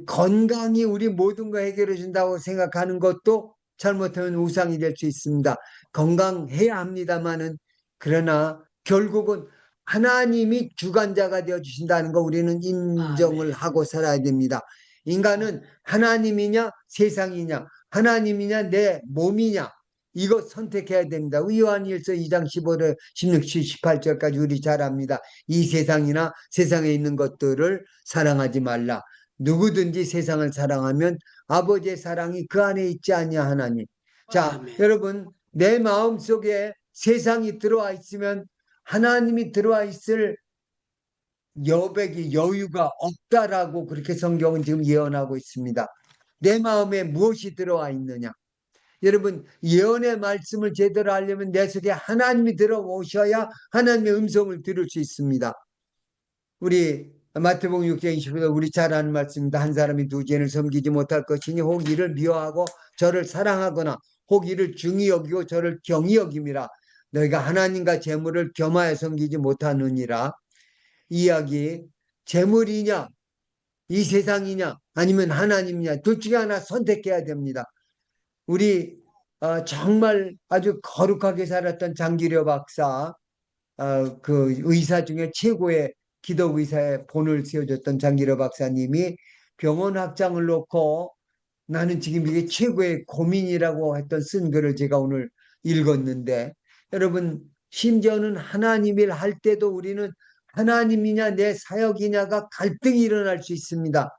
건강이 우리 모든 거 해결해 준다고 생각하는 것도 잘못하면 우상이 될 수 있습니다. 건강해야 합니다만은 그러나 결국은 하나님이 주관자가 되어 주신다는 거 우리는 인정을 아멘. 하고 살아야 됩니다. 인간은 하나님이냐 세상이냐 하나님이냐 내 몸이냐 이거 선택해야 됩니다. 요한일서 2장 15절, 16, 18절까지 우리 잘 압니다. 이 세상이나 세상에 있는 것들을 사랑하지 말라. 누구든지 세상을 사랑하면 아버지의 사랑이 그 안에 있지 않냐 하나니. 자, 아멘. 여러분 내 마음속에 세상이 들어와 있으면 하나님이 들어와 있을 여유가 없다라고 그렇게 성경은 지금 예언하고 있습니다. 내 마음에 무엇이 들어와 있느냐? 여러분 예언의 말씀을 제대로 하려면 내 속에 하나님이 들어오셔야 하나님의 음성을 들을 수 있습니다. 우리 마태복음 6장 20절 우리 잘 아는 말씀입니다. 한 사람이 두 죄인을 섬기지 못할 것이니 혹 이를 미워하고 저를 사랑하거나 혹 이를 중히 여기고 저를 경히 여김이라. 너희가 하나님과 재물을 겸하여 섬기지 못하느니라. 이야기 재물이냐 이 세상이냐 아니면 하나님이냐 둘 중에 하나 선택해야 됩니다. 우리 정말 아주 거룩하게 살았던 장기려 박사 그 의사 중에 최고의 기독 의사의 본을 세워줬던 장기려 박사님이 병원 학장을 놓고 나는 지금 이게 최고의 고민이라고 했던 쓴 글을 제가 오늘 읽었는데 여러분 심지어는 하나님 일 할 때도 우리는 하나님이냐 내 사역이냐가 갈등이 일어날 수 있습니다.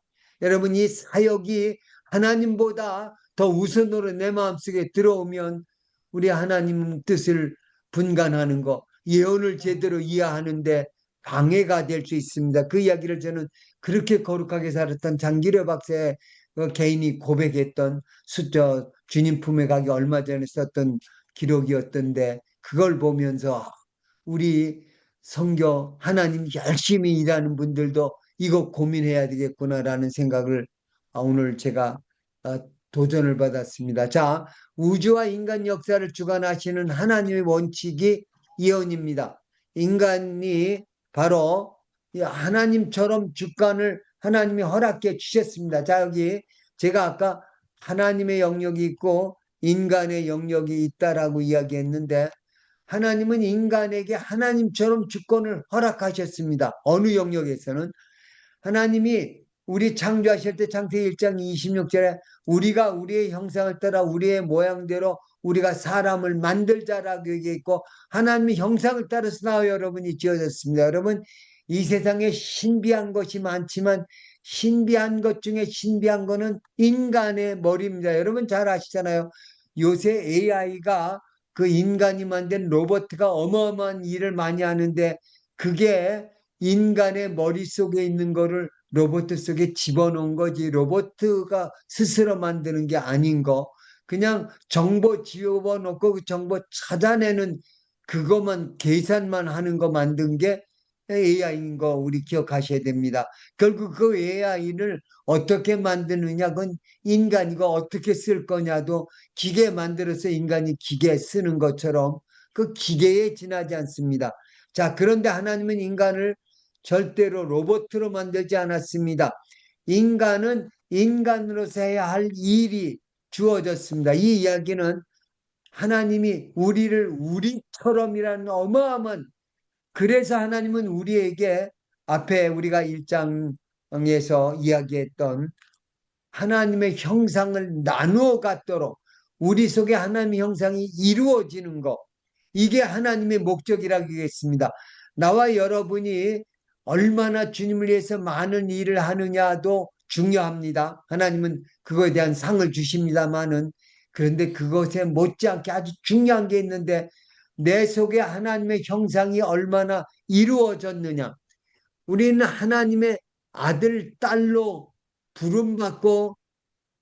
여러분 이 사역이 하나님보다 더 우선으로 내 마음속에 들어오면 우리 하나님 뜻을 분간하는 거 예언을 제대로 이해하는데 방해가 될 수 있습니다. 그 이야기를 저는 그렇게 거룩하게 살았던 장기려 박사의 개인이 고백했던 주님 품에 가기 얼마 전에 썼던 기록이었던데 그걸 보면서 우리 선교 하나님 열심히 일하는 분들도 이거 고민해야 되겠구나라는 생각을 오늘 제가 도전을 받았습니다. 자, 우주와 인간 역사를 주관하시는 하나님의 원칙이 예언입니다. 인간이 바로 하나님처럼 주권을 하나님이 허락해 주셨습니다. 자, 여기 제가 아까 하나님의 영역이 있고 인간의 영역이 있다라고 이야기했는데 하나님은 인간에게 하나님처럼 주권을 허락하셨습니다. 어느 영역에서는 하나님이 우리 창조하실 때 창세기 1장 26절에 우리가 우리의 형상을 따라 우리의 모양대로 우리가 사람을 만들자라고 얘기했고 하나님의 형상을 따라서 나와 여러분이 지어졌습니다. 여러분 이 세상에 신비한 것이 많지만 신비한 것 중에 신비한 거는 인간의 머리입니다. 여러분 잘 아시잖아요. 요새 AI가 그 인간이 만든 로봇가 어마어마한 일을 많이 하는데 그게 인간의 머릿속에 있는 거를 로봇 속에 집어넣은 거지 로봇가 스스로 만드는 게 아닌 거 그냥 정보 집어넣고 그 정보 찾아내는 그것만 계산만 하는 거 만든 게 AI인 거 우리 기억하셔야 됩니다. 결국 그 AI를 어떻게 만드느냐 그건 인간이고 어떻게 쓸 거냐도 기계 만들어서 인간이 기계 쓰는 것처럼 그 기계에 지나지 않습니다. 자, 그런데 하나님은 인간을 절대로 로봇으로 만들지 않았습니다. 인간은 인간으로서 해야 할 일이 주어졌습니다. 이 이야기는 하나님이 우리를 우리처럼이라는 어마어마한 그래서 하나님은 우리에게 앞에 우리가 1장에서 이야기했던 하나님의 형상을 나누어 갖도록 우리 속에 하나님의 형상이 이루어지는 것 이게 하나님의 목적이라고 했습니다. 나와 여러분이 얼마나 주님을 위해서 많은 일을 하느냐도 중요합니다. 하나님은 그거에 대한 상을 주십니다마는 그런데 그것에 못지않게 아주 중요한 게 있는데 내 속에 하나님의 형상이 얼마나 이루어졌느냐. 우리는 하나님의 아들, 딸로 부름받고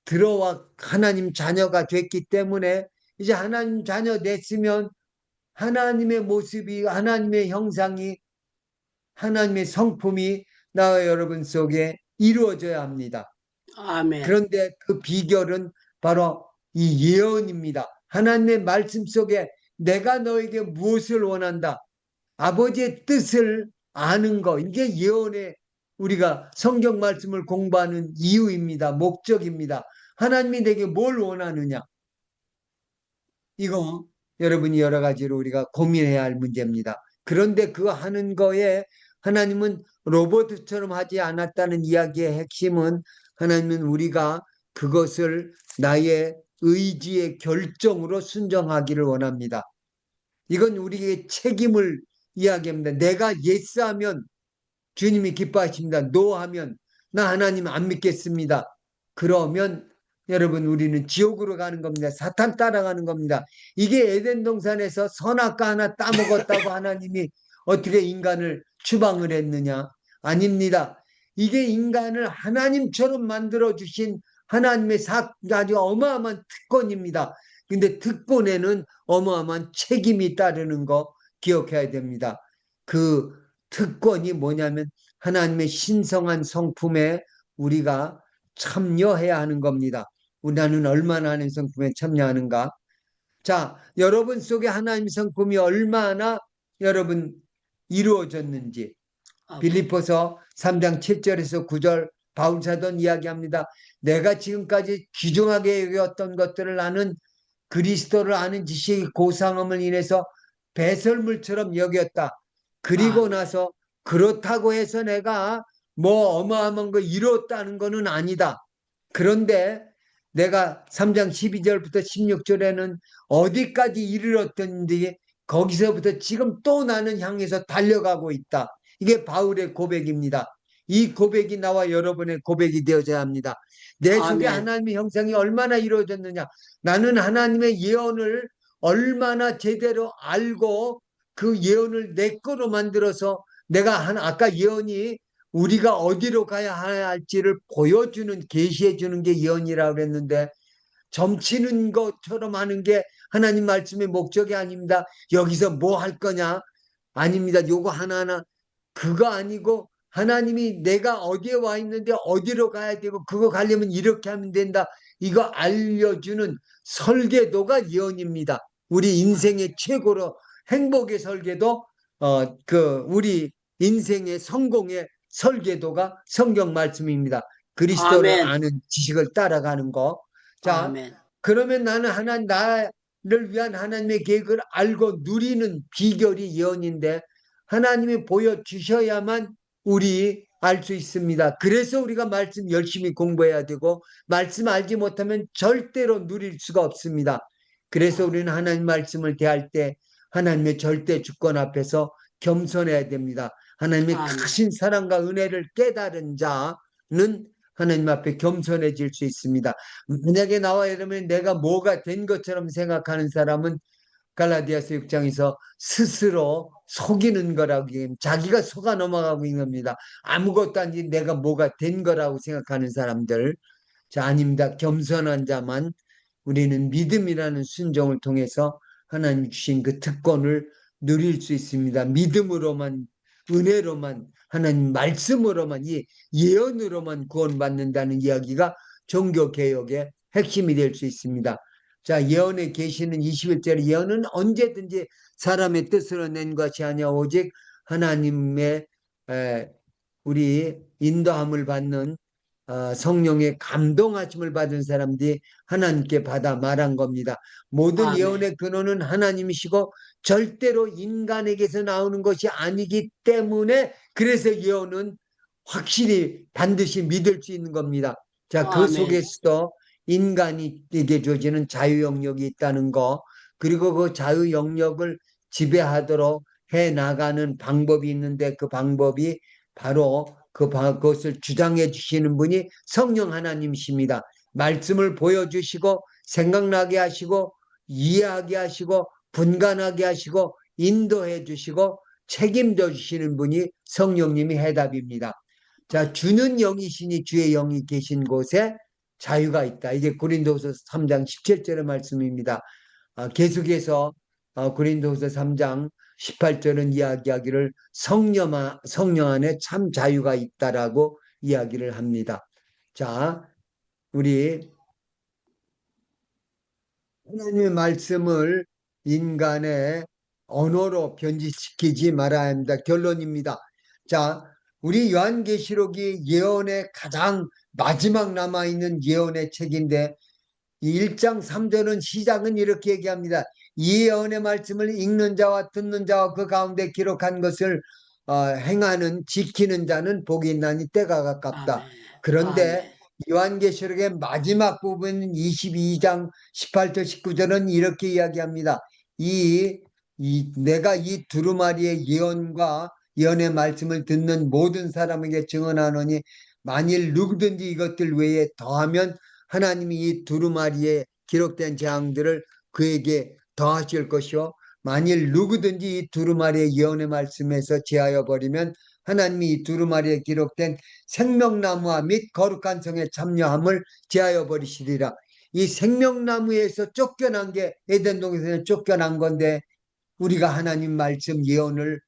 들어와 하나님 자녀가 됐기 때문에 이제 하나님 자녀 됐으면 하나님의 모습이, 하나님의 형상이, 하나님의 성품이 나와 여러분 속에 이루어져야 합니다. 아멘. 그런데 그 비결은 바로 이 예언입니다. 하나님의 말씀 속에 내가 너에게 무엇을 원한다. 아버지의 뜻을 아는 거. 이게 예언의 우리가 성경 말씀을 공부하는 이유입니다. 목적입니다. 하나님이 내게 뭘 원하느냐. 이거 여러분이 여러 가지로 우리가 고민해야 할 문제입니다. 그런데 그 하는 거에 하나님은 로봇처럼 하지 않았다는 이야기의 핵심은 하나님은 우리가 그것을 나의 의지의 결정으로 순종하기를 원합니다. 이건 우리의 책임을 이야기합니다. 내가 예스 하면 주님이 기뻐하십니다. 노 하면 나 하나님 안 믿겠습니다. 그러면 여러분 우리는 지옥으로 가는 겁니다. 사탄 따라가는 겁니다. 이게 에덴 동산에서 선악과 하나 따먹었다고 하나님이 어떻게 인간을 추방을 했느냐? 아닙니다. 이게 인간을 하나님처럼 만들어 주신 하나님의 아주 어마어마한 특권입니다. 근데 특권에는 어마어마한 책임이 따르는 거 기억해야 됩니다. 그 특권이 뭐냐면 하나님의 신성한 성품에 우리가 참여해야 하는 겁니다. 나는 얼마나 하나님 성품에 참여하는가? 자, 여러분 속에 하나님 성품이 얼마나 여러분 이루어졌는지 빌립보서 3장 7절에서 9절 바울 사도는 이야기합니다. 내가 지금까지 귀중하게 여겼던 것들을 나는 그리스도를 아는 지식이 고상함을 인해서 배설물처럼 여겼다. 그리고 나서 그렇다고 해서 내가 뭐 어마어마한 거 이뤘다는 거는 아니다. 그런데 내가 3장 12절부터 16절에는 어디까지 이르렀던지 거기서부터 지금 또 나는 향해서 달려가고 있다. 이게 바울의 고백입니다. 이 고백이 나와 여러분의 고백이 되어져야 합니다. 내 속에 아멘. 하나님의 형상이 얼마나 이루어졌느냐. 나는 하나님의 예언을 얼마나 제대로 알고 그 예언을 내 거로 만들어서 내가 아까 예언이 우리가 어디로 가야 할지를 보여주는, 계시해 주는 게 예언이라고 그랬는데 점치는 것처럼 하는 게 하나님 말씀의 목적이 아닙니다. 여기서 뭐 할 거냐? 아닙니다. 요거 하나하나 그거 아니고 하나님이 내가 어디에 와 있는데 어디로 가야 되고 그거 가려면 이렇게 하면 된다. 이거 알려주는 설계도가 예언입니다. 우리 인생의 최고로 행복의 설계도 우리 인생의 성공의 설계도가 성경 말씀입니다. 그리스도를 아멘. 아는 지식을 따라가는 거. 자, 아멘. 그러면 나는 나를 위한 하나님의 계획을 알고 누리는 비결이 예언인데 하나님이 보여주셔야만 우리 알 수 있습니다. 그래서 우리가 말씀 열심히 공부해야 되고 말씀 알지 못하면 절대로 누릴 수가 없습니다. 그래서 우리는 하나님 말씀을 대할 때 하나님의 절대 주권 앞에서 겸손해야 됩니다. 하나님의 아멘. 크신 사랑과 은혜를 깨달은 자는 하나님 앞에 겸손해질 수 있습니다. 만약에 나와 이러면 내가 뭐가 된 것처럼 생각하는 사람은 갈라디아서 6장에서 스스로 속이는 거라고 자기가 속아 넘어가고 있는 겁니다. 아무것도 아닌 내가 뭐가 된 거라고 생각하는 사람들. 자, 아닙니다. 겸손한 자만 우리는 믿음이라는 순종을 통해서 하나님 주신 그 특권을 누릴 수 있습니다. 믿음으로만, 은혜로만, 하나님 말씀으로만, 이 예언으로만 구원받는다는 이야기가 종교개혁의 핵심이 될 수 있습니다. 자, 예언에 계시는 21절 예언은 언제든지 사람의 뜻으로 낸 것이 아니라 오직 하나님의 우리 인도함을 받는 성령의 감동하심을 받은 사람들이 하나님께 받아 말한 겁니다. 모든 아멘. 예언의 근원은 하나님이시고 절대로 인간에게서 나오는 것이 아니기 때문에 그래서 예언은 확실히 반드시 믿을 수 있는 겁니다. 자, 그 아멘. 속에서도 인간에게 주어지는 자유 영역이 있다는 거, 그리고 그 자유 영역을 지배하도록 해 나가는 방법이 있는데 그 방법이 바로 그것을 주장해 주시는 분이 성령 하나님이십니다. 말씀을 보여주시고 생각나게 하시고 이해하게 하시고 분간하게 하시고 인도해 주시고 책임져 주시는 분이 성령님이 해답입니다. 자, 주는 영이시니 주의 영이 계신 곳에 자유가 있다. 이게 고린도후서 3장 17절의 말씀입니다. 계속해서 고린도후서 3장 18절은 이야기하기를 성령 안에 참 자유가 있다라고 이야기를 합니다. 자, 우리 하나님의 말씀을 인간의 언어로 변질시키지 말아야 합니다. 결론입니다. 자, 우리 요한계시록이 예언의 가장 마지막 남아있는 예언의 책인데 1장 3절은 시작은 이렇게 얘기합니다. 이 예언의 말씀을 읽는 자와 듣는 자와 그 가운데 기록한 것을 행하는 지키는 자는 복이 있나니 때가 가깝다. 아멘. 그런데 아멘. 요한계시록의 마지막 부분 22장 18절 19절은 이렇게 이야기합니다. 내가 이 두루마리의 예언과 예언의 말씀을 듣는 모든 사람에게 증언하노니 만일 누구든지 이것들 외에 더하면 하나님이 이 두루마리에 기록된 재앙들을 그에게 더하실 것이요 만일 누구든지 이 두루마리의 예언의 말씀에서 제하여 버리면 하나님이 이 두루마리에 기록된 생명나무와 및 거룩한 성에 참여함을 제하여 버리시리라. 이 생명나무에서 쫓겨난 게 에덴 동산에서 쫓겨난 건데 우리가 하나님 말씀 예언을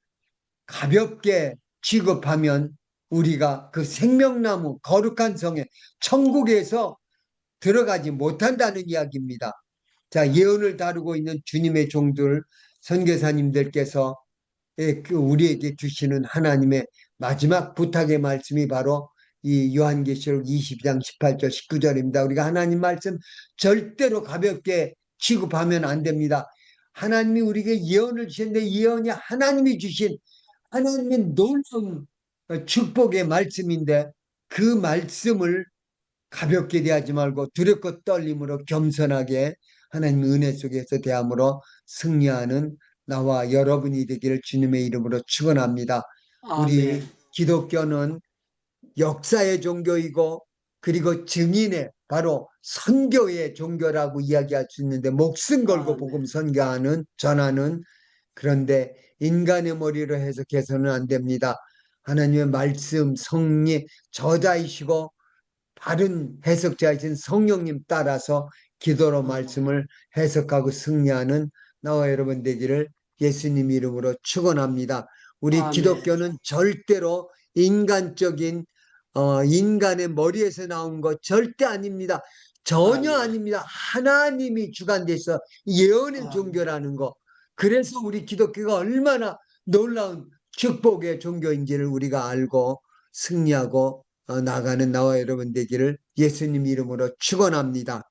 가볍게 취급하면 우리가 그 생명나무 거룩한 성에 천국에서 들어가지 못한다는 이야기입니다. 자, 예언을 다루고 있는 주님의 종들 선교사님들께서 우리에게 주시는 하나님의 마지막 부탁의 말씀이 바로 이 요한계시록 22장 18절 19절입니다. 우리가 하나님 말씀 절대로 가볍게 취급하면 안 됩니다. 하나님이 우리에게 예언을 주셨는데 예언이 하나님이 주신 하나님의 놀라운 축복의 말씀인데 그 말씀을 가볍게 대하지 말고 두렵고 떨림으로 겸손하게 하나님 은혜 속에서 대함으로 승리하는 나와 여러분이 되기를 주님의 이름으로 축원합니다. 우리 아멘. 기독교는 역사의 종교이고 그리고 증인의 바로 선교의 종교라고 이야기할 수 있는데 목숨 걸고 아멘. 복음 선교하는 전하는 그런데 인간의 머리로 해석해서는 안 됩니다. 하나님의 말씀 성리 저자이시고 바른 해석자이신 성령님 따라서 기도로 말씀을 해석하고 승리하는 나와 여러분 되기를 예수님 이름으로 축원합니다. 우리 아멘. 기독교는 절대로 인간적인 인간의 머리에서 나온 것 절대 아닙니다. 전혀 아멘. 아닙니다. 하나님이 주관돼서 예언의 아멘. 종교라는 거. 그래서 우리 기독교가 얼마나 놀라운 축복의 종교인지를 우리가 알고 승리하고 나가는 나와 여러분 되기를 예수님 이름으로 축원합니다.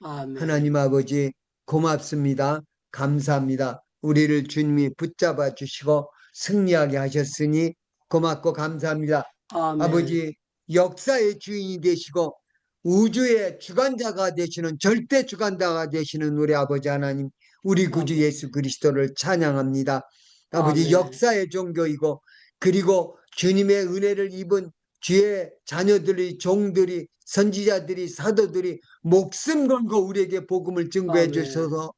아멘. 하나님 아버지 고맙습니다. 감사합니다. 우리를 주님이 붙잡아 주시고 승리하게 하셨으니 고맙고 감사합니다. 아멘. 아버지 역사의 주인이 되시고 우주의 주관자가 되시는 절대 주관자가 되시는 우리 아버지 하나님 우리 구주 아멘. 예수 그리스도를 찬양합니다. 아버지 아멘. 역사의 종교이고 그리고 주님의 은혜를 입은 주의 자녀들이 종들이 선지자들이 사도들이 목숨 걸고 우리에게 복음을 증거해 아멘. 주셔서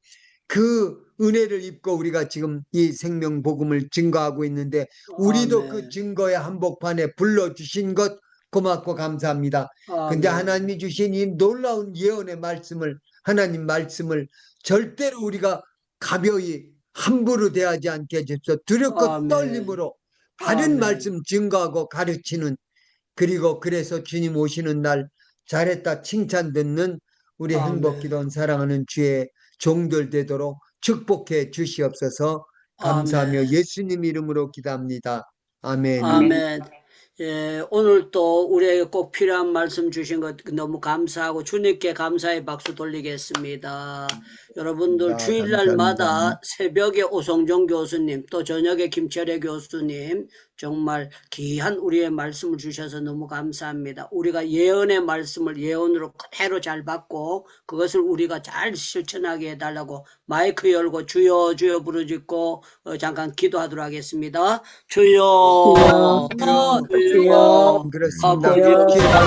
그 은혜를 입고 우리가 지금 이 생명 복음을 증거하고 있는데 우리도 그 아멘. 증거의 한복판에 불러주신 것 고맙고 감사합니다. 근데 아멘. 하나님이 주신 이 놀라운 예언의 말씀을 하나님 말씀을 절대로 우리가 가벼이 함부로 대하지 않게 해주셔서 두렵고 아멘. 떨림으로 바른 아멘. 말씀 증거하고 가르치는 그리고 그래서 주님 오시는 날 잘했다 칭찬 듣는 우리 아멘. 행복기도원 사랑하는 주의 종들 되도록 축복해 주시옵소서. 감사하며 아멘. 예수님 이름으로 기도합니다. 아멘. 아멘. 예, 오늘 또 우리에게 꼭 필요한 말씀 주신 것 너무 감사하고 주님께 감사의 박수 돌리겠습니다. 여러분들 주일날마다 감사합니다. 새벽에 오성종 교수님 또 저녁에 김철애 교수님 정말 귀한 우리의 말씀을 주셔서 너무 감사합니다. 우리가 예언의 말씀을 예언으로 그대로 잘 받고 그것을 우리가 잘 실천하게 해달라고 마이크 열고 주여 주여 부르짖고 잠깐 기도하도록 하겠습니다. 주여 주여 그렇습니다. 아버지. 기도하겠습니다.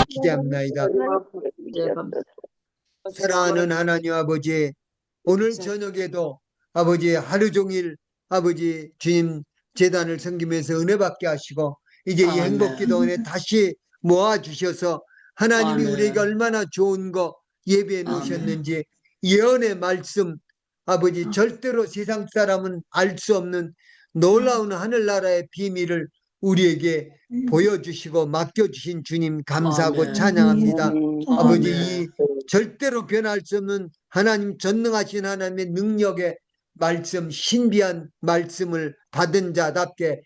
기대합나이다. 사랑하는 하나님 아버지, 오늘 저녁에도 아버지 하루 종일 아버지 주님 재단을 섬기면서 은혜 받게 하시고 이제 이 아멘. 행복기도 은혜 다시 모아 주셔서 하나님이 아멘. 우리에게 얼마나 좋은 거 예비해 놓으셨는지 예언의 말씀 아버지 절대로 세상 사람은 알 수 없는 놀라운 하늘나라의 비밀을 우리에게 보여주시고 맡겨주신 주님 감사하고 아멘. 찬양합니다. 아버지 아멘. 이 절대로 변할 수 없는 하나님 전능하신 하나님의 능력의 말씀 신비한 말씀을 받은 자답게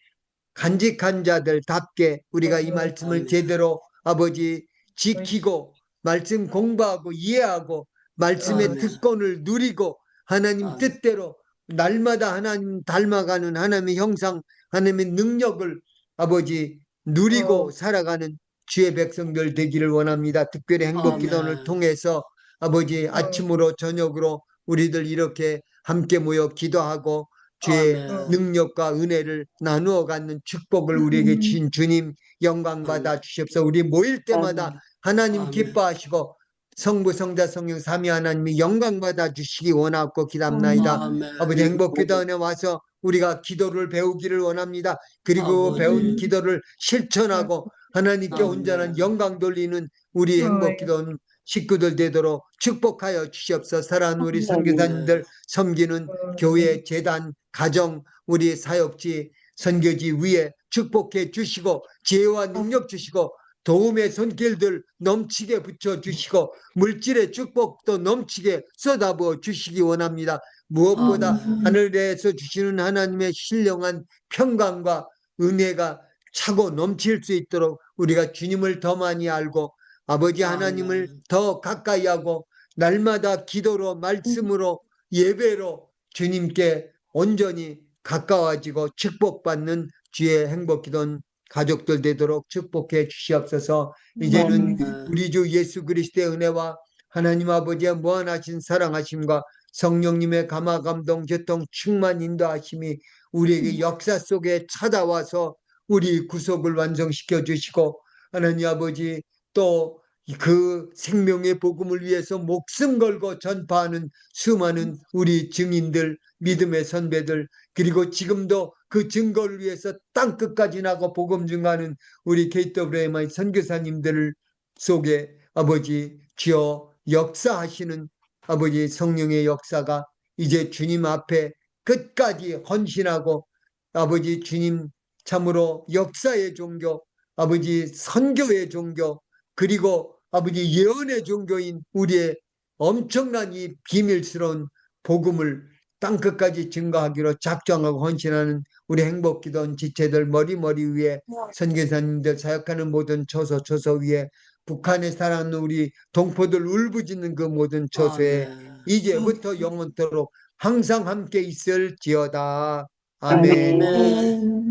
간직한 자들답게 우리가 이 말씀을 아멘. 제대로 아버지 지키고 말씀 공부하고 이해하고 말씀의 아멘. 특권을 누리고 하나님 아멘. 뜻대로 날마다 하나님 닮아가는 하나님의 형상 하나님의 능력을 아버지 누리고 살아가는 주의 백성들 되기를 원합니다. 특별히 행복기도를 아멘. 통해서 아버지 아침으로 저녁으로 우리들 이렇게 함께 모여 기도하고 주의 아멘. 능력과 은혜를 나누어 갖는 축복을 우리에게 주신 주님 영광 받아 주시옵소서. 우리 모일 때마다 하나님 아멘. 기뻐하시고 성부 성자 성령 삼위 하나님이 영광 받아 주시기 원하고 기도합나이다. 아멘. 아버지 행복기도원에 와서 우리가 기도를 배우기를 원합니다. 그리고 아버지. 배운 기도를 실천하고 하나님께 아멘. 온전한 영광 돌리는 우리 행복기도원 식구들 되도록 축복하여 주시옵소서. 사랑하는 우리 선교사님들 섬기는 교회, 재단, 가정, 우리 사역지, 선교지 위에 축복해 주시고 지혜와 능력 주시고 도움의 손길들 넘치게 붙여주시고 물질의 축복도 넘치게 쏟아부어 주시기 원합니다. 무엇보다 하늘에서 주시는 하나님의 신령한 평강과 은혜가 차고 넘칠 수 있도록 우리가 주님을 더 많이 알고 아버지 하나님을 아멘. 더 가까이 하고 날마다 기도로 말씀으로 예배로 주님께 온전히 가까워지고 축복받는 주의 행복기도원 가족들 되도록 축복해 주시옵소서. 이제는 아멘. 우리 주 예수 그리스도의 은혜와 하나님 아버지의 무한하신 사랑하심과 성령님의 감화 감동 교통 충만 인도하심이 우리에게 역사 속에 찾아와서 우리 구속을 완성시켜 주시고 하나님 아버지 또 그 생명의 복음을 위해서 목숨 걸고 전파하는 수많은 우리 증인들 믿음의 선배들 그리고 지금도 그 증거를 위해서 땅끝까지 나고 복음 증가하는 우리 KWMI 선교사님들 속에 아버지 주여 역사하시는 아버지 성령의 역사가 이제 주님 앞에 끝까지 헌신하고 아버지 주님 참으로 역사의 종교 아버지 선교의 종교 그리고 아버지 예언의 종교인 우리의 엄청난 이 비밀스러운 복음을 땅끝까지 증거하기로 작정하고 헌신하는 우리 행복기도원 지체들 머리 위에 선교사님들 사역하는 모든 처소 위에 북한에 사랑하는 우리 동포들 울부짖는 그 모든 처소에 아멘. 이제부터 영원토록 항상 함께 있을지어다. 아멘. 아멘.